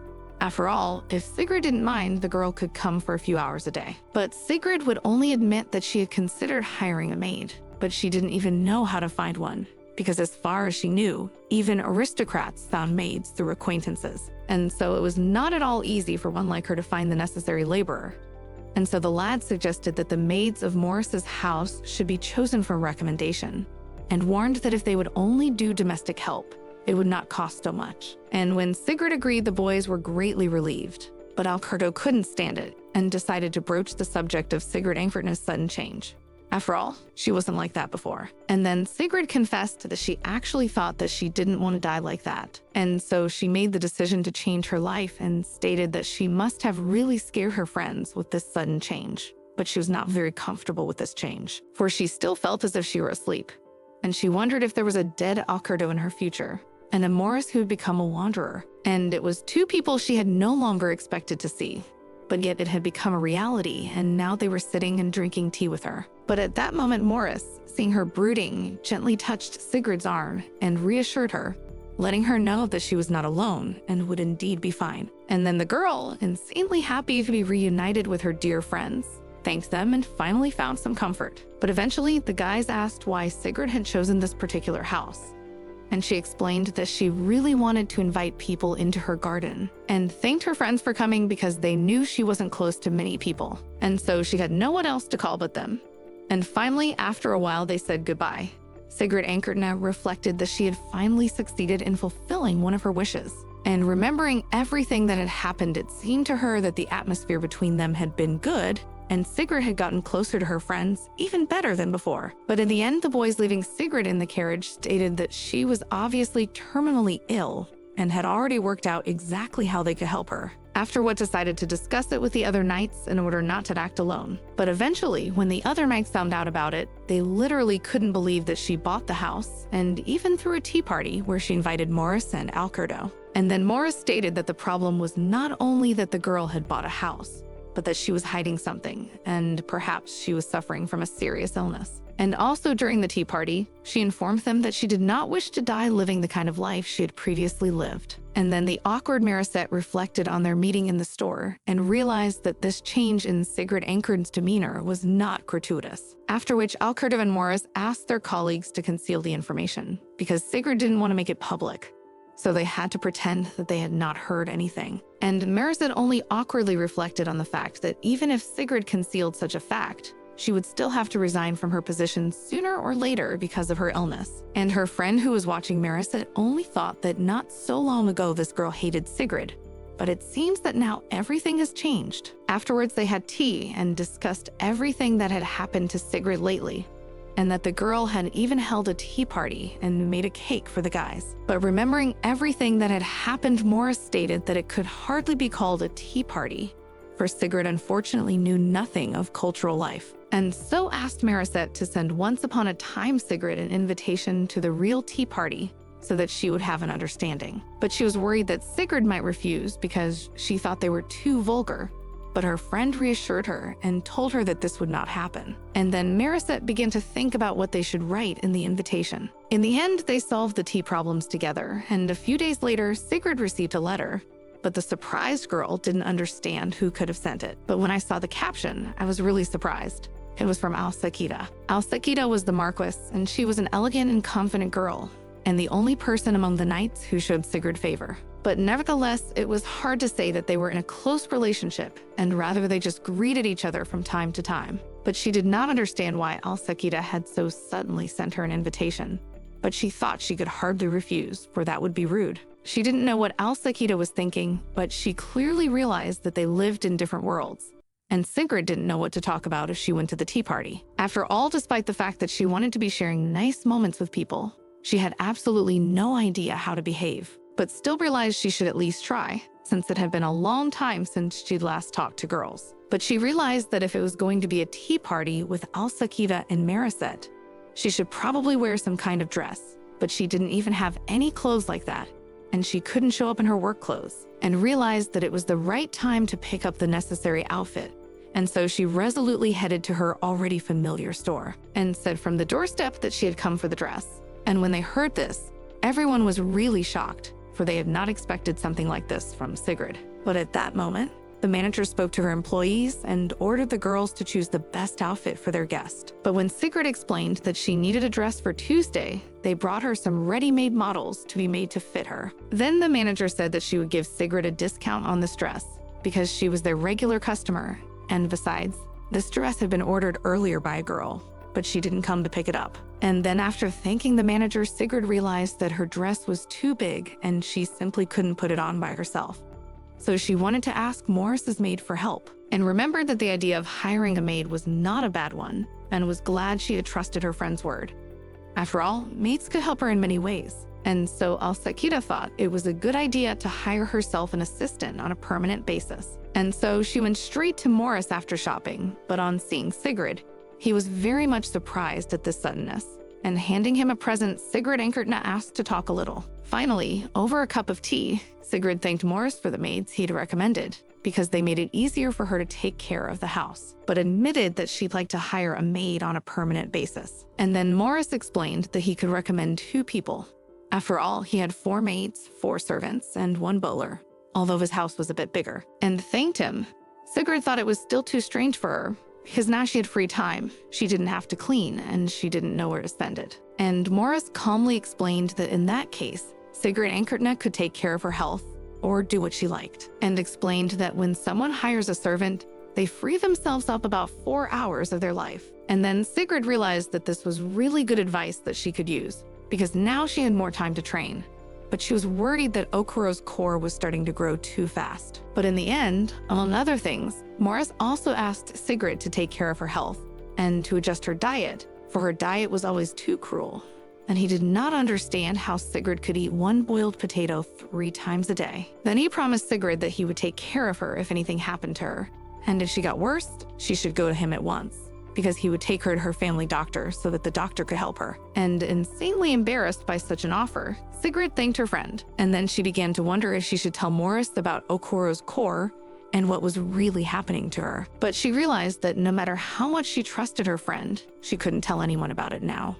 After all, if Sigrid didn't mind, the girl could come for a few hours a day. But Sigrid would only admit that she had considered hiring a maid, but she didn't even know how to find one, because as far as she knew, even aristocrats found maids through acquaintances. And so it was not at all easy for one like her to find the necessary laborer. And so the lad suggested that the maids of Morris's house should be chosen from recommendation, and warned that if they would only do domestic help, it would not cost so much. And when Sigrid agreed, the boys were greatly relieved. But Alcerdo couldn't stand it and decided to broach the subject of Sigrid Ankertna's sudden change. After all, she wasn't like that before. And then Sigrid confessed that she actually thought that she didn't want to die like that. And so she made the decision to change her life and stated that she must have really scared her friends with this sudden change. But she was not very comfortable with this change, for she still felt as if she were asleep. And she wondered if there was a dead Alcerdo in her future, and a Morris who had become a wanderer. And it was two people she had no longer expected to see. But yet it had become a reality, and now they were sitting and drinking tea with her. But at that moment, Morris, seeing her brooding, gently touched Sigrid's arm and reassured her, letting her know that she was not alone and would indeed be fine. And then the girl, insanely happy to be reunited with her dear friends, thanked them and finally found some comfort. But eventually, the guys asked why Sigrid had chosen this particular house. And she explained that she really wanted to invite people into her garden, and thanked her friends for coming because they knew she wasn't close to many people, and so she had no one else to call but them. And finally, after a while, they said goodbye. Sigrid Ankertna reflected that she had finally succeeded in fulfilling one of her wishes. And remembering everything that had happened, it seemed to her that the atmosphere between them had been good, and Sigrid had gotten closer to her friends, even better than before. But in the end, the boys leaving Sigrid in the carriage stated that she was obviously terminally ill and had already worked out exactly how they could help her. Afterward, decided to discuss it with the other knights in order not to act alone. But eventually, when the other knights found out about it, they literally couldn't believe that she bought the house, and even threw a tea party where she invited Morris and Alcerdo. And then Morris stated that the problem was not only that the girl had bought a house, but that she was hiding something, and perhaps she was suffering from a serious illness. And also during the tea party, she informed them that she did not wish to die living the kind of life she had previously lived. And then the awkward Marisette reflected on their meeting in the store and realized that this change in Sigrid Ankertna's demeanor was not gratuitous. After which Alcerdo and Morris asked their colleagues to conceal the information, because Sigrid didn't want to make it public. So they had to pretend that they had not heard anything. And Marisette only awkwardly reflected on the fact that even if Sigrid concealed such a fact, she would still have to resign from her position sooner or later because of her illness. And her friend who was watching Marisette only thought that not so long ago this girl hated Sigrid, but it seems that now everything has changed. Afterwards, they had tea and discussed everything that had happened to Sigrid lately. and that the girl had even held a tea party and made a cake for the guys. But remembering everything that had happened, Morris stated that it could hardly be called a tea party, for Sigrid unfortunately knew nothing of cultural life, and so asked Marisette to send once upon a time Sigrid an invitation to the real tea party so that she would have an understanding. But she was worried that Sigrid might refuse because she thought they were too vulgar. But her friend reassured her and told her that this would not happen. And then Marisette began to think about what they should write in the invitation. In the end, they solved the tea problems together, and a few days later, Sigrid received a letter. But the surprised girl didn't understand who could have sent it. But when I saw the caption, I was really surprised. It was from Alsekida. Alsekida was the Marquis, and she was an elegant and confident girl, and the only person among the knights who showed Sigrid favor. But nevertheless, it was hard to say that they were in a close relationship, and rather they just greeted each other from time to time. But she did not understand why Alsekida had so suddenly sent her an invitation. But she thought she could hardly refuse, for that would be rude. She didn't know what Alsekida was thinking, but she clearly realized that they lived in different worlds. And Sigrid didn't know what to talk about if she went to the tea party. After all, despite the fact that she wanted to be sharing nice moments with people, she had absolutely no idea how to behave, but still realized she should at least try, since it had been a long time since she'd last talked to girls. But she realized that if it was going to be a tea party with Alsekida and Marisette, she should probably wear some kind of dress, but she didn't even have any clothes like that, and she couldn't show up in her work clothes, and realized that it was the right time to pick up the necessary outfit. And so she resolutely headed to her already familiar store and said from the doorstep that she had come for the dress. And when they heard this, everyone was really shocked, for they had not expected something like this from Sigrid. But at that moment, the manager spoke to her employees and ordered the girls to choose the best outfit for their guest. But when Sigrid explained that she needed a dress for Tuesday, they brought her some ready-made models to be made to fit her. Then the manager said that she would give Sigrid a discount on this dress because she was their regular customer. And besides, this dress had been ordered earlier by a girl, but she didn't come to pick it up. And then after thanking the manager, Sigrid realized that her dress was too big and she simply couldn't put it on by herself. So she wanted to ask Morris's maid for help, and remembered that the idea of hiring a maid was not a bad one, and was glad she had trusted her friend's word. After all, maids could help her in many ways, and so Alsekida thought it was a good idea to hire herself an assistant on a permanent basis. And so she went straight to Morris after shopping, but on seeing Sigrid, he was very much surprised at this suddenness, and handing him a present, Sigrid Enkertna asked to talk a little. Finally, over a cup of tea, Sigrid thanked Morris for the maids he'd recommended, because they made it easier for her to take care of the house, but admitted that she'd like to hire a maid on a permanent basis. And then Morris explained that he could recommend 2 people. After all, he had 4 maids, 4 servants, and 1 butler, although his house was a bit bigger, and thanked him. Sigrid thought it was still too strange for her, because now she had free time, she didn't have to clean, and she didn't know where to spend it. And Morris calmly explained that in that case, Sigrid Enkertna could take care of her health or do what she liked, and explained that when someone hires a servant, they free themselves up about 4 hours of their life. And then Sigrid realized that this was really good advice that she could use, because now she had more time to train. But she was worried that Okuro's core was starting to grow too fast. But in the end, among other things, Morris also asked Sigrid to take care of her health and to adjust her diet, for her diet was always too cruel. And he did not understand how Sigrid could eat 1 boiled potato 3 times a day. Then he promised Sigrid that he would take care of her if anything happened to her, and if she got worse, she should go to him at once, because he would take her to her family doctor so that the doctor could help her. And insanely embarrassed by such an offer, Sigrid thanked her friend, and then she began to wonder if she should tell Morris about Okuro's core and what was really happening to her. But she realized that no matter how much she trusted her friend, she couldn't tell anyone about it now.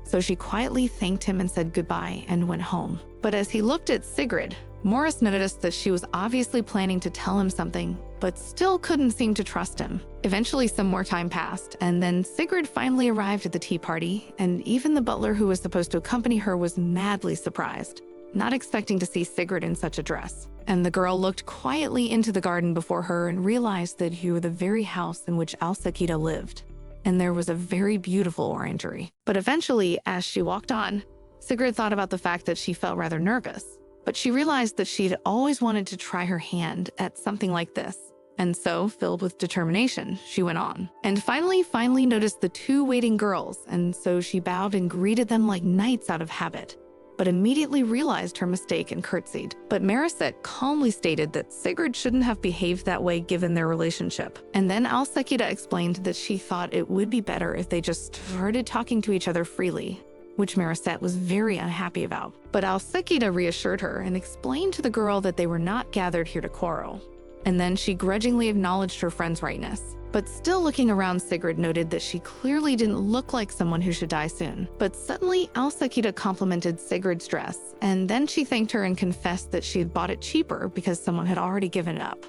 So she quietly thanked him and said goodbye and went home. But as he looked at Sigrid, Morris noticed that she was obviously planning to tell him something, but still couldn't seem to trust him. Eventually, some more time passed, and then Sigrid finally arrived at the tea party, and even the butler who was supposed to accompany her was madly surprised, not expecting to see Sigrid in such a dress. And the girl looked quietly into the garden before her and realized that he was the very house in which Alsekida lived, and there was a very beautiful orangery. But eventually, as she walked on, Sigrid thought about the fact that she felt rather nervous, but she realized that she had always wanted to try her hand at something like this, And so, filled with determination, she went on. And finally noticed the two waiting girls, and so she bowed and greeted them like knights out of habit, but immediately realized her mistake and curtsied. But Marisette calmly stated that Sigrid shouldn't have behaved that way given their relationship. And then Alsekida explained that she thought it would be better if they just started talking to each other freely, which Marisette was very unhappy about. But Alsekida reassured her and explained to the girl that they were not gathered here to quarrel. And then she grudgingly acknowledged her friend's rightness. But still looking around, Sigrid noted that she clearly didn't look like someone who should die soon. But suddenly, Alsekida complimented Sigrid's dress, and then she thanked her and confessed that she had bought it cheaper because someone had already given it up.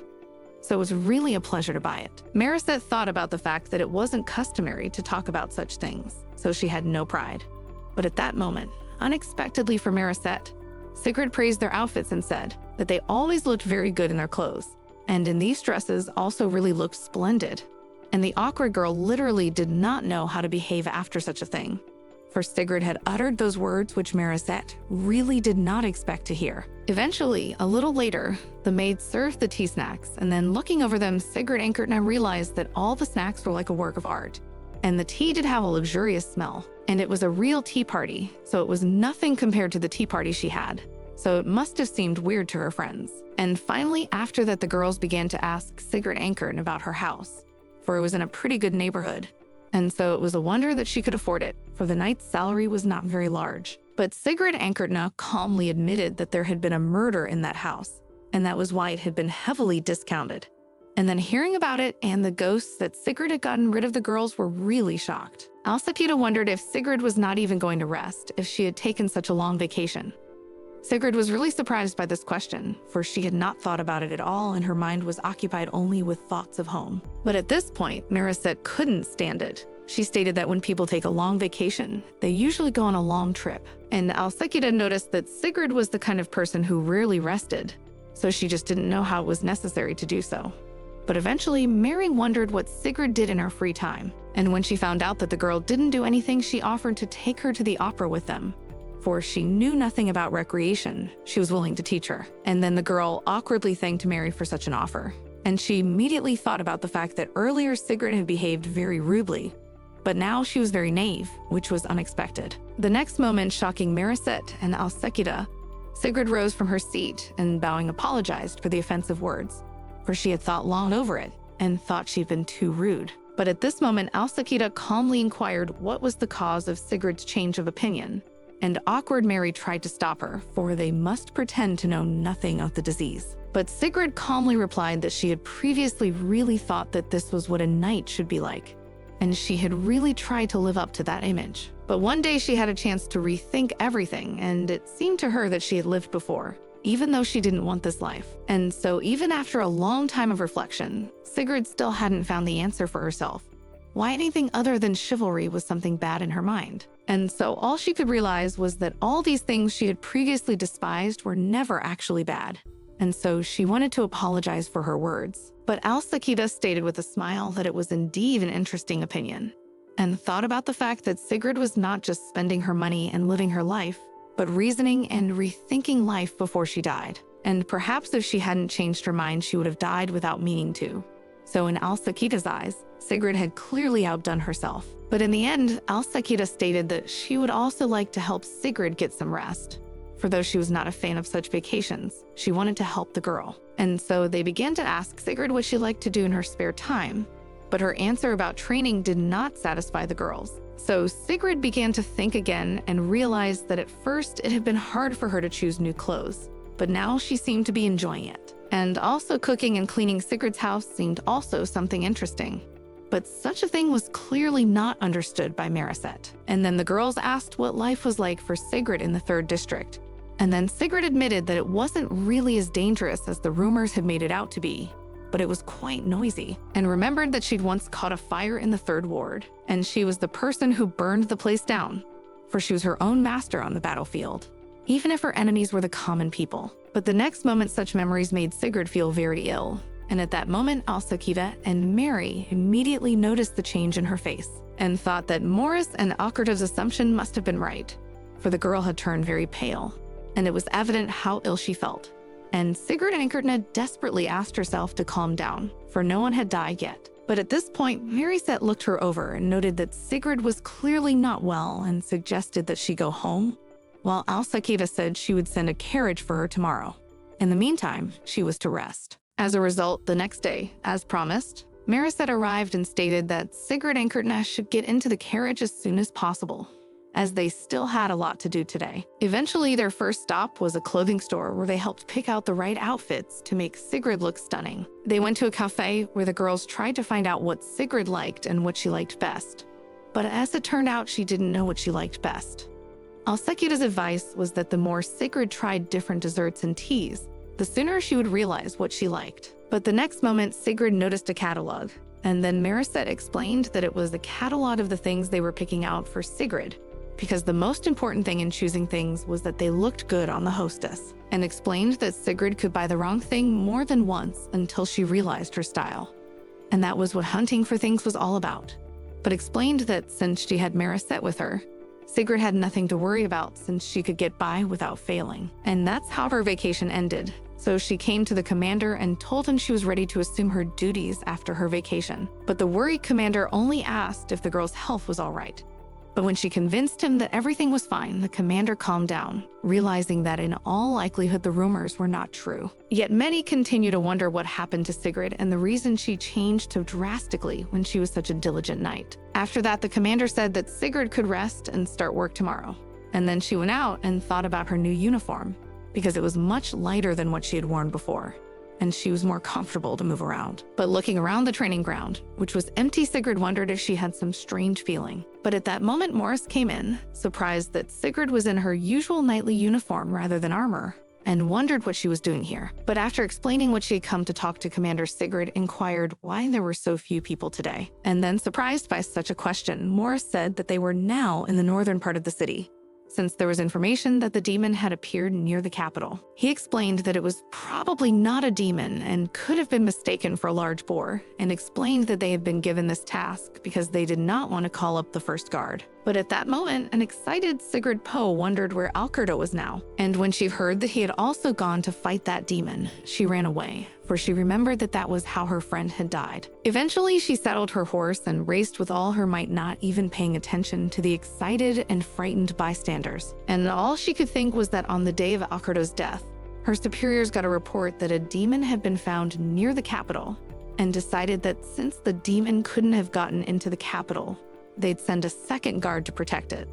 So it was really a pleasure to buy it. Marisette thought about the fact that it wasn't customary to talk about such things, so she had no pride. But at that moment, unexpectedly for Marisette, Sigrid praised their outfits and said that they always looked very good in their clothes, and in these dresses also really looked splendid. And the awkward girl literally did not know how to behave after such a thing, for Sigrid had uttered those words which Marisette really did not expect to hear. Eventually, a little later, the maid served the tea snacks, and then looking over them, Sigrid Ankertna realized that all the snacks were like a work of art. And the tea did have a luxurious smell, and it was a real tea party, so it was nothing compared to the tea party she had. So it must have seemed weird to her friends. And finally, after that, the girls began to ask Sigrid Ankertna about her house, for it was in a pretty good neighborhood. And so it was a wonder that she could afford it, for the knight's salary was not very large. But Sigrid Ankertna calmly admitted that there had been a murder in that house, and that was why it had been heavily discounted. And then hearing about it and the ghosts that Sigrid had gotten rid of, the girls were really shocked. Alsekida wondered if Sigrid was not even going to rest if she had taken such a long vacation. Sigrid was really surprised by this question, for she had not thought about it at all and her mind was occupied only with thoughts of home. But at this point, Marisette couldn't stand it. She stated that when people take a long vacation, they usually go on a long trip. And Alsekida noticed that Sigrid was the kind of person who rarely rested, so she just didn't know how it was necessary to do so. But eventually, Mary wondered what Sigrid did in her free time. And when she found out that the girl didn't do anything, she offered to take her to the opera with them. For she knew nothing about recreation, she was willing to teach her. And then the girl awkwardly thanked Mary for such an offer. And she immediately thought about the fact that earlier Sigrid had behaved very rudely, but now she was very naive, which was unexpected. The next moment, shocking Marisette and Alsekida, Sigrid rose from her seat and, bowing, apologized for the offensive words, for she had thought long over it and thought she'd been too rude. But at this moment, Alsekida calmly inquired what was the cause of Sigrid's change of opinion. And awkward Mary tried to stop her, for they must pretend to know nothing of the disease. But Sigrid calmly replied that she had previously really thought that this was what a knight should be like, and she had really tried to live up to that image. But one day she had a chance to rethink everything, and it seemed to her that she had lived before, even though she didn't want this life. And so even after a long time of reflection, Sigrid still hadn't found the answer for herself. Why anything other than chivalry was something bad in her mind. And so all she could realize was that all these things she had previously despised were never actually bad. And so she wanted to apologize for her words. But Alsekida stated with a smile that it was indeed an interesting opinion, and thought about the fact that Sigrid was not just spending her money and living her life, but reasoning and rethinking life before she died. And perhaps if she hadn't changed her mind, she would have died without meaning to. So in Alsekida's eyes, Sigrid had clearly outdone herself. But in the end, Alsekida stated that she would also like to help Sigrid get some rest. For though she was not a fan of such vacations, she wanted to help the girl. And so they began to ask Sigrid what she liked to do in her spare time. But her answer about training did not satisfy the girls. So Sigrid began to think again and realized that at first it had been hard for her to choose new clothes. But now she seemed to be enjoying it. And also cooking and cleaning Sigrid's house seemed also something interesting. But such a thing was clearly not understood by Marisette. And then the girls asked what life was like for Sigrid in the 3rd district. And then Sigrid admitted that it wasn't really as dangerous as the rumors had made it out to be, but it was quite noisy, and remembered that she'd once caught a fire in the 3rd ward, and she was the person who burned the place down, for she was her own master on the battlefield, even if her enemies were the common people. But the next moment, such memories made Sigrid feel very ill. And at that moment, Alsekida and Mary immediately noticed the change in her face and thought that Morris and Alkertev's assumption must have been right, for the girl had turned very pale, and it was evident how ill she felt. and Sigrid Ankertna desperately asked herself to calm down, for no one had died yet. But at this point, Mariset looked her over and noted that Sigrid was clearly not well and suggested that she go home, while Alsakiva said she would send a carriage for her tomorrow. In the meantime, she was to rest. As a result, the next day, as promised, Mariset arrived and stated that Sigrid Ankertna should get into the carriage as soon as possible, as they still had a lot to do today. Eventually, their first stop was a clothing store where they helped pick out the right outfits to make Sigrid look stunning. They went to a cafe where the girls tried to find out what Sigrid liked and what she liked best. But as it turned out, she didn't know what she liked best. Alsekita's advice was that the more Sigrid tried different desserts and teas, the sooner she would realize what she liked. But the next moment, Sigrid noticed a catalog, and then Mariset explained that it was the catalog of the things they were picking out for Sigrid, because the most important thing in choosing things was that they looked good on the hostess, and explained that Sigrid could buy the wrong thing more than once until she realized her style. And that was what hunting for things was all about. But explained that since she had Mariset with her, Sigrid had nothing to worry about since she could get by without failing. And that's how her vacation ended. So she came to the commander and told him she was ready to assume her duties after her vacation. But the worried commander only asked if the girl's health was all right. But when she convinced him that everything was fine, the commander calmed down, realizing that in all likelihood the rumors were not true. Yet many continue to wonder what happened to Sigrid and the reason she changed so drastically when she was such a diligent knight. After that, the commander said that Sigrid could rest and start work tomorrow. And then she went out and thought about her new uniform, because it was much lighter than what she had worn before, and she was more comfortable to move around. But looking around the training ground, which was empty, Sigrid wondered if she had some strange feeling. But at that moment, Morris came in, surprised that Sigrid was in her usual knightly uniform rather than armor, and wondered what she was doing here. But after explaining what she had come to talk to Commander, Sigrid inquired why there were so few people today. And then, surprised by such a question, Morris said that they were now in the northern part of the city, since there was information that the demon had appeared near the capital. He explained that it was probably not a demon and could have been mistaken for a large boar, and explained that they had been given this task because they did not want to call up the first guard. But at that moment, an excited Sigrid Poe wondered where Alkerdo was now, and when she heard that he had also gone to fight that demon, she ran away, for she remembered that that was how her friend had died. Eventually, she saddled her horse and raced with all her might, not even paying attention to the excited and frightened bystanders. And all she could think was that on the day of Alkerdo's death, her superiors got a report that a demon had been found near the capital, and decided that since the demon couldn't have gotten into the capital, they'd send a second guard to protect it.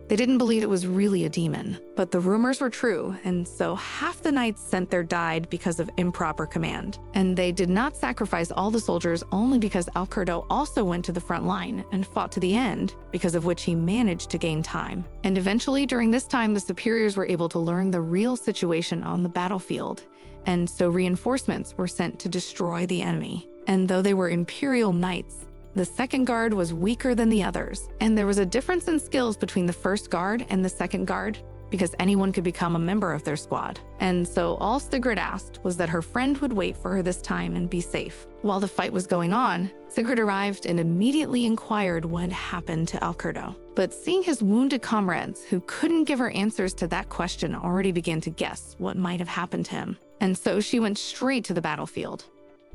They didn't believe it was really a demon, but the rumors were true, and so half the knights sent there died because of improper command. And they did not sacrifice all the soldiers only because Alkerdo also went to the front line and fought to the end, because of which he managed to gain time. And eventually, during this time, the superiors were able to learn the real situation on the battlefield, and so reinforcements were sent to destroy the enemy. And though they were imperial knights, the second guard was weaker than the others, and there was a difference in skills between the first guard and the second guard, because anyone could become a member of their squad. And so all Sigrid asked was that her friend would wait for her this time and be safe. While the fight was going on, Sigrid arrived and immediately inquired what happened to Alkerdo. But seeing his wounded comrades who couldn't give her answers to that question already began to guess what might have happened to him. And so she went straight to the battlefield.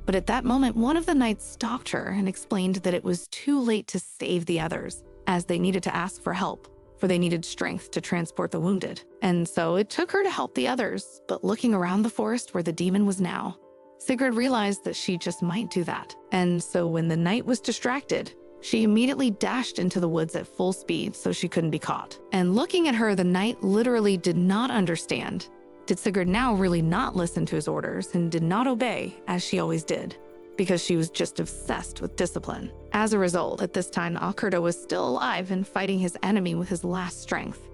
But at that moment, one of the knights stalked her and explained that it was too late to save the others, as they needed to ask for help, for they needed strength to transport the wounded. And so it took her to help the others, but looking around the forest where the demon was now, Sigrid realized that she just might do that. And so when the knight was distracted, she immediately dashed into the woods at full speed so she couldn't be caught. And looking at her, the knight literally did not understand. Did Sigrid now really not listen to his orders and did not obey, as she always did, because she was just obsessed with discipline? As a result, at this time, Alkerdo was still alive and fighting his enemy with his last strength.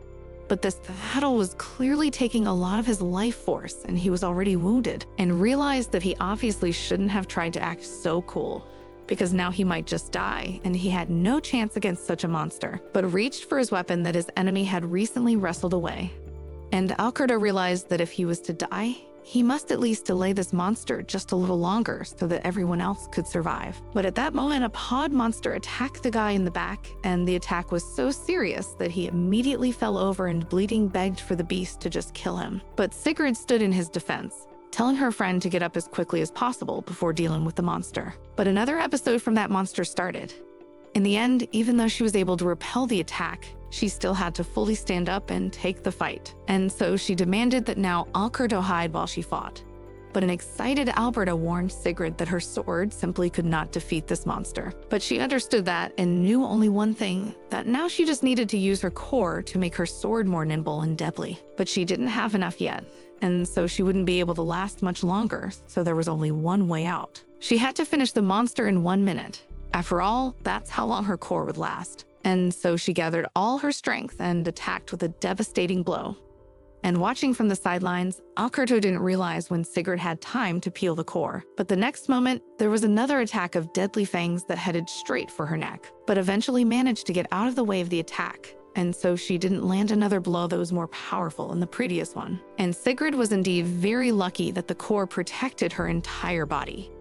But this battle was clearly taking a lot of his life force, and he was already wounded, and realized that he obviously shouldn't have tried to act so cool, because now he might just die, and he had no chance against such a monster, but reached for his weapon that his enemy had recently wrestled away. And Alkerdo realized that if he was to die, he must at least delay this monster just a little longer so that everyone else could survive. But at that moment, a pod monster attacked the guy in the back, and the attack was so serious that he immediately fell over and bleeding begged for the beast to just kill him. But Sigrid stood in his defense, telling her friend to get up as quickly as possible before dealing with the monster. But another episode from that monster started. In the end, even though she was able to repel the attack, she still had to fully stand up and take the fight. And so she demanded that now Alcerdo hide while she fought. But an excited Alberta warned Sigrid that her sword simply could not defeat this monster. But she understood that and knew only one thing, that now she just needed to use her core to make her sword more nimble and deadly. But she didn't have enough yet, and so she wouldn't be able to last much longer, so there was only one way out. She had to finish the monster in 1 minute. After all, that's how long her core would last. And so she gathered all her strength and attacked with a devastating blow. And watching from the sidelines, Alcerdo didn't realize when Sigrid had time to peel the core. But the next moment, there was another attack of deadly fangs that headed straight for her neck, but eventually managed to get out of the way of the attack. And so she didn't land another blow that was more powerful than the previous one. And Sigrid was indeed very lucky that the core protected her entire body.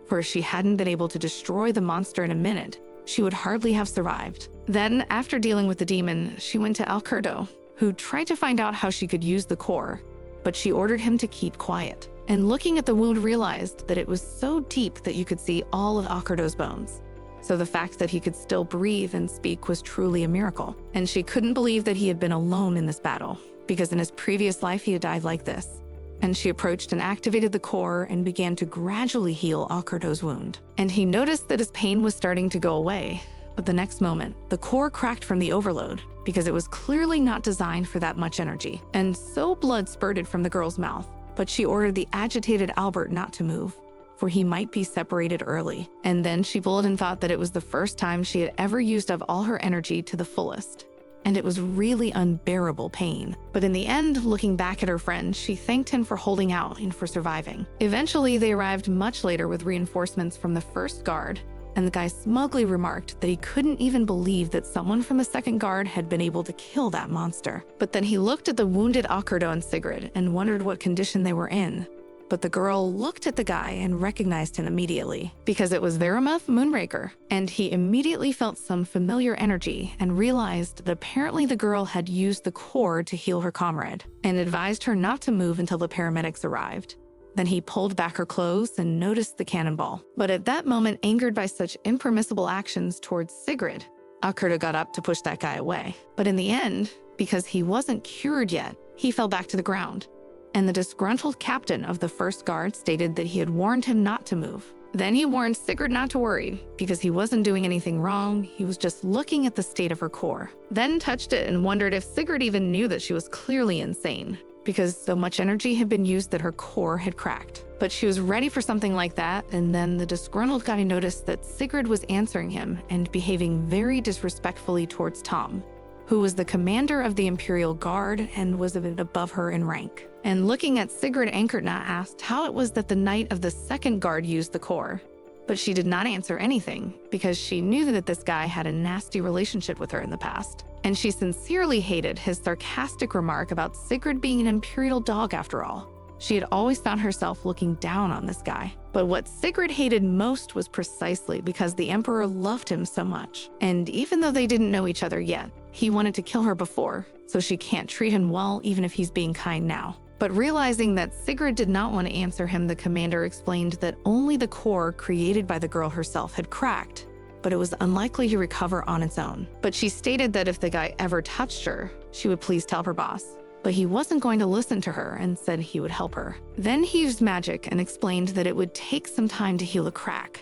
For if she hadn't been able to destroy the monster in a minute, she would hardly have survived. Then, after dealing with the demon, she went to Alcerdo, who tried to find out how she could use the core, but she ordered him to keep quiet. And looking at the wound, realized that it was so deep that you could see all of Alcerdo's bones. So the fact that he could still breathe and speak was truly a miracle. And she couldn't believe that he had been alone in this battle, because in his previous life he had died like this. And she approached and activated the core and began to gradually heal Alcerdo's wound. And he noticed that his pain was starting to go away. But the next moment, the core cracked from the overload, because it was clearly not designed for that much energy. And so blood spurted from the girl's mouth. But she ordered the agitated Albert not to move, for he might be separated early. And then she pulled and thought that it was the first time she had ever used up all her energy to the fullest. And it was really unbearable pain. But in the end, looking back at her friend, she thanked him for holding out and for surviving. Eventually, they arrived much later with reinforcements from the first guard, and the guy smugly remarked that he couldn't even believe that someone from the second guard had been able to kill that monster. But then he looked at the wounded Alcerdo and Sigrid and wondered what condition they were in. But the girl looked at the guy and recognized him immediately, because it was Veramuth Moonraker, and he immediately felt some familiar energy and realized that apparently the girl had used the core to heal her comrade, and advised her not to move until the paramedics arrived. Then he pulled back her clothes and noticed the cannonball. But at that moment, angered by such impermissible actions towards Sigrid, Alcerdo got up to push that guy away. But in the end, because he wasn't cured yet, he fell back to the ground. And the disgruntled captain of the first guard stated that he had warned him not to move. Then he warned Sigrid not to worry, because he wasn't doing anything wrong, he was just looking at the state of her core. Then touched it and wondered if Sigrid even knew that she was clearly insane, because so much energy had been used that her core had cracked. But she was ready for something like that, and then the disgruntled guy noticed that Sigrid was answering him and behaving very disrespectfully towards Tom, who was the commander of the Imperial Guard and was a bit above her in rank. And looking at Sigrid, Ankertna asked how it was that the knight of the second guard used the core. But she did not answer anything, because she knew that this guy had a nasty relationship with her in the past. And she sincerely hated his sarcastic remark about Sigrid being an imperial dog after all. She had always found herself looking down on this guy. But what Sigrid hated most was precisely because the Emperor loved him so much. And even though they didn't know each other yet, he wanted to kill her before, so she can't treat him well even if he's being kind now. But realizing that Sigrid did not want to answer him, the commander explained that only the core created by the girl herself had cracked, but it was unlikely to recover on its own. But she stated that if the guy ever touched her, she would please tell her boss. But he wasn't going to listen to her and said he would help her. Then he used magic and explained that it would take some time to heal the crack.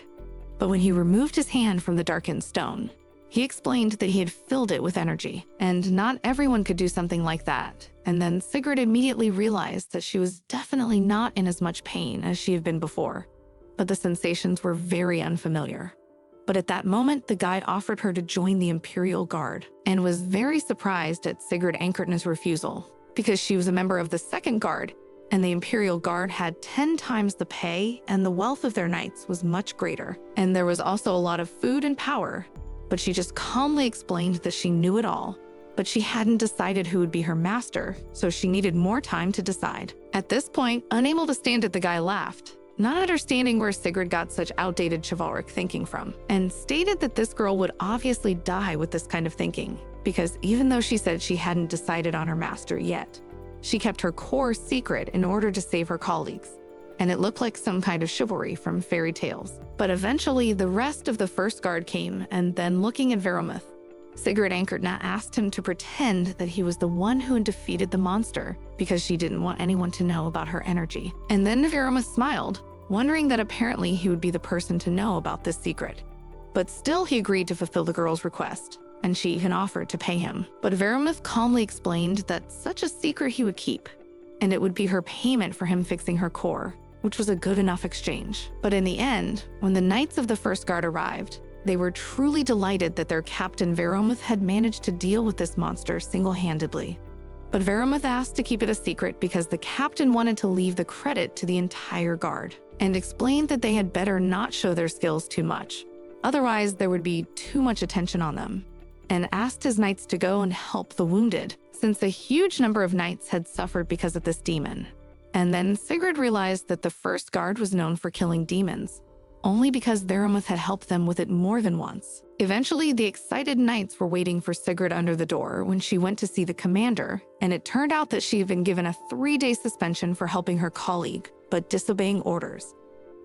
But when he removed his hand from the darkened stone, he explained that he had filled it with energy, and not everyone could do something like that. And then Sigrid immediately realized that she was definitely not in as much pain as she had been before, but the sensations were very unfamiliar. But at that moment, the guy offered her to join the Imperial Guard, and was very surprised at Sigrid Ankertna's refusal, because she was a member of the second guard, and the Imperial Guard had 10 times the pay, and the wealth of their knights was much greater. And there was also a lot of food and power, but she just calmly explained that she knew it all, but she hadn't decided who would be her master, so she needed more time to decide. At this point, unable to stand it, the guy laughed, not understanding where Sigrid got such outdated chivalric thinking from, and stated that this girl would obviously die with this kind of thinking, because even though she said she hadn't decided on her master yet, she kept her core secret in order to save her colleagues. and it looked like some kind of chivalry from fairy tales. But eventually, the rest of the first guard came, and then looking at Veromuth, Sigrid Ankertna asked him to pretend that he was the one who had defeated the monster because she didn't want anyone to know about her energy. And then Veromuth smiled, wondering that apparently he would be the person to know about this secret. But still, he agreed to fulfill the girl's request, and she even offered to pay him. But Veromuth calmly explained that such a secret he would keep, and it would be her payment for him fixing her core, which was a good enough exchange. But in the end, when the Knights of the First Guard arrived, they were truly delighted that their captain Veromuth had managed to deal with this monster single-handedly. But Veromuth asked to keep it a secret because the captain wanted to leave the credit to the entire guard, and explained that they had better not show their skills too much. Otherwise, there would be too much attention on them, and asked his knights to go and help the wounded, since a huge number of knights had suffered because of this demon. And then Sigrid realized that the first guard was known for killing demons, only because Veromuth had helped them with it more than once. Eventually, the excited knights were waiting for Sigrid under the door when she went to see the commander, and it turned out that she had been given a 3-day suspension for helping her colleague, but disobeying orders.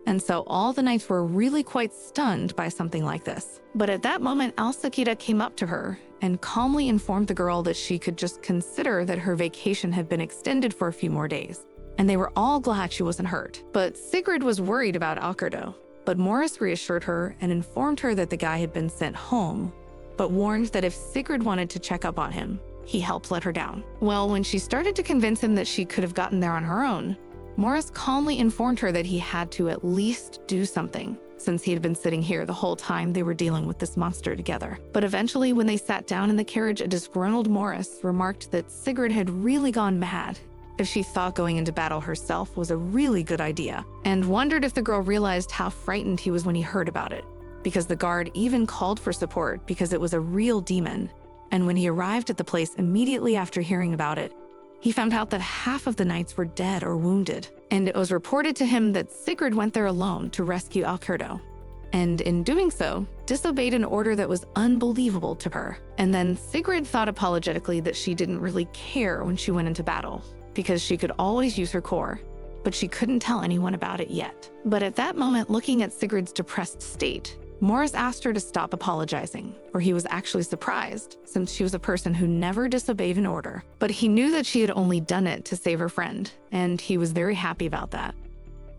And so all the knights were really quite stunned by something like this. But at that moment, Alsakita came up to her and calmly informed the girl that she could just consider that her vacation had been extended for a few more days. And they were all glad she wasn't hurt. But Sigrid was worried about Alkerdo. But Morris reassured her and informed her that the guy had been sent home, but warned that if Sigrid wanted to check up on him, he helped let her down. Well, when she started to convince him that she could have gotten there on her own, Morris calmly informed her that he had to at least do something, since he had been sitting here the whole time they were dealing with this monster together. But eventually, when they sat down in the carriage, a disgruntled Morris remarked that Sigrid had really gone mad if she thought going into battle herself was a really good idea, and wondered if the girl realized how frightened he was when he heard about it, because the guard even called for support because it was a real demon. And when he arrived at the place immediately after hearing about it, he found out that half of the knights were dead or wounded, and it was reported to him that Sigrid went there alone to rescue Alkerdo, and in doing so, disobeyed an order that was unbelievable to her. And then Sigrid thought apologetically that she didn't really care when she went into battle, because she could always use her core, but she couldn't tell anyone about it yet. But at that moment, looking at Sigrid's depressed state, Morris asked her to stop apologizing, or he was actually surprised, since she was a person who never disobeyed an order. But he knew that she had only done it to save her friend, and he was very happy about that.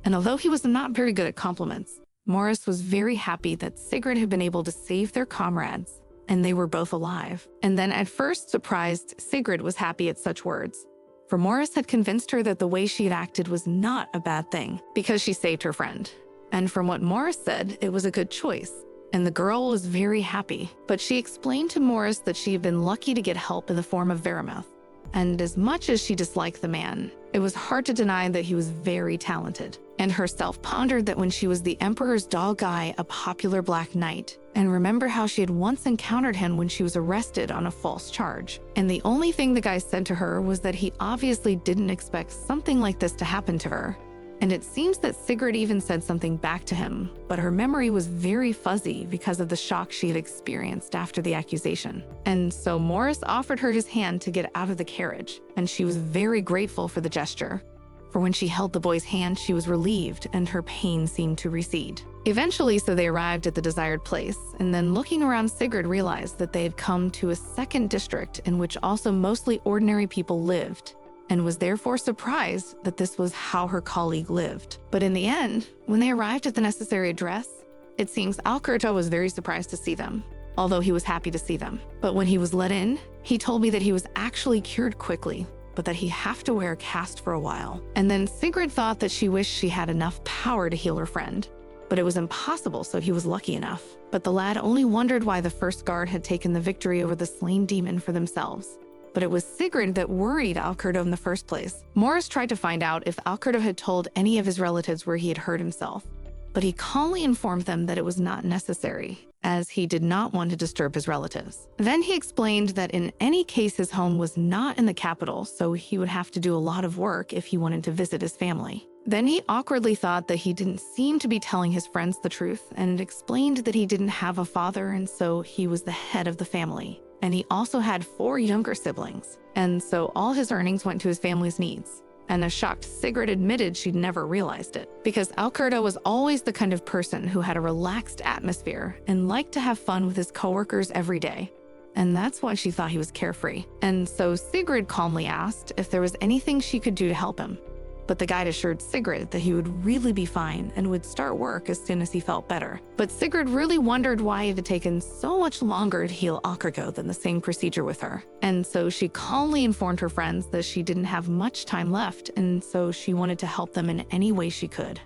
And although he was not very good at compliments, Morris was very happy that Sigrid had been able to save their comrades, and they were both alive. And then at first surprised, Sigrid was happy at such words, for Morris had convinced her that the way she had acted was not a bad thing, because she saved her friend. And from what Morris said, it was a good choice, and the girl was very happy. But she explained to Morris that she had been lucky to get help in the form of Veromuth, and as much as she disliked the man, it was hard to deny that he was very talented. And herself pondered that when she was the Emperor's dog guy, a popular Black Knight, and remember how she had once encountered him when she was arrested on a false charge. And the only thing the guy said to her was that he obviously didn't expect something like this to happen to her. And it seems that Sigrid even said something back to him, but her memory was very fuzzy because of the shock she had experienced after the accusation. And so Morris offered her his hand to get out of the carriage, and she was very grateful for the gesture. For when she held the boy's hand, she was relieved and her pain seemed to recede. Eventually, so they arrived at the desired place, and then looking around, Sigrid realized that they had come to a second district in which also mostly ordinary people lived, and was therefore surprised that this was how her colleague lived. But in the end, when they arrived at the necessary address, it seems Alkerto was very surprised to see them, although he was happy to see them. But when he was let in, he told me that he was actually cured quickly, but that he'd have to wear a cast for a while. And then Sigrid thought that she wished she had enough power to heal her friend, but it was impossible, so he was lucky enough. But the lad only wondered why the first guard had taken the victory over the slain demon for themselves. But it was Sigrid that worried Alkerdo in the first place. Morris tried to find out if Alkerdo had told any of his relatives where he had hurt himself, but he calmly informed them that it was not necessary, as he did not want to disturb his relatives. Then he explained that in any case his home was not in the capital, so he would have to do a lot of work if he wanted to visit his family. Then he awkwardly thought that he didn't seem to be telling his friends the truth, and explained that he didn't have a father, and so he was the head of the family. And he also had 4 younger siblings, and so all his earnings went to his family's needs. And a shocked Sigrid admitted she'd never realized it, because Alkerda was always the kind of person who had a relaxed atmosphere and liked to have fun with his coworkers every day. And that's why she thought he was carefree. And so Sigrid calmly asked if there was anything she could do to help him. But the guide assured Sigrid that he would really be fine and would start work as soon as he felt better. But Sigrid really wondered why it had taken so much longer to heal Akergo than the same procedure with her. And so she calmly informed her friends that she didn't have much time left, and so she wanted to help them in any way she could.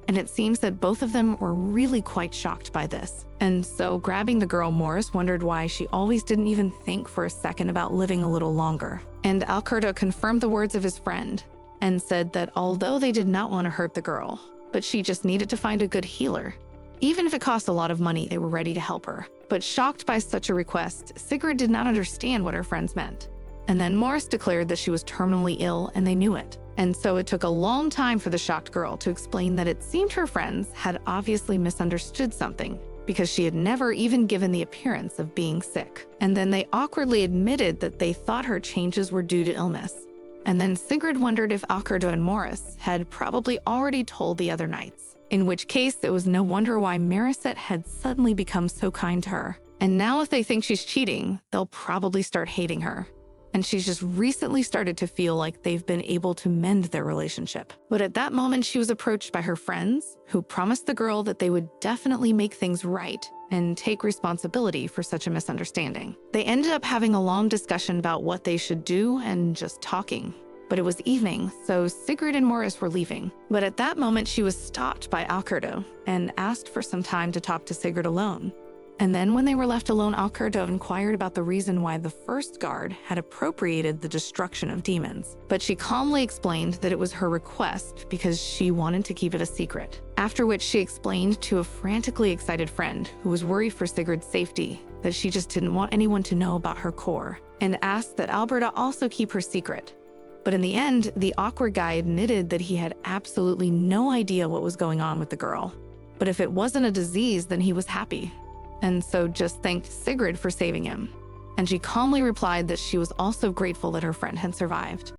And it seems that both of them were really quite shocked by this. And so grabbing the girl, Morris wondered why she always didn't even think for a second about living a little longer. And Alkerda confirmed the words of his friend and said that although they did not want to hurt the girl, but she just needed to find a good healer. Even if it cost a lot of money, they were ready to help her. But shocked by such a request, Sigrid did not understand what her friends meant. And then Morris declared that she was terminally ill and they knew it. And so it took a long time for the shocked girl to explain that it seemed her friends had obviously misunderstood something, because she had never even given the appearance of being sick. And then they awkwardly admitted that they thought her changes were due to illness. And then Sigrid wondered if Akerdo and Morris had probably already told the other knights, in which case it was no wonder why Mariset had suddenly become so kind to her. And now if they think she's cheating, they'll probably start hating her. And she's just recently started to feel like they've been able to mend their relationship. But at that moment, she was approached by her friends, who promised the girl that they would definitely make things right and take responsibility for such a misunderstanding. They ended up having a long discussion about what they should do and just talking. But it was evening, so Sigrid and Morris were leaving. But at that moment, she was stopped by Alkerdo and asked for some time to talk to Sigrid alone. And then when they were left alone, Alkerdo inquired about the reason why the first guard had appropriated the destruction of demons. But she calmly explained that it was her request because she wanted to keep it a secret. After which she explained to a frantically excited friend who was worried for Sigrid's safety that she just didn't want anyone to know about her core, and asked that Alberta also keep her secret. But in the end, the awkward guy admitted that he had absolutely no idea what was going on with the girl. But if it wasn't a disease, then he was happy. And so just thanked Sigrid for saving him. And she calmly replied that she was also grateful that her friend had survived.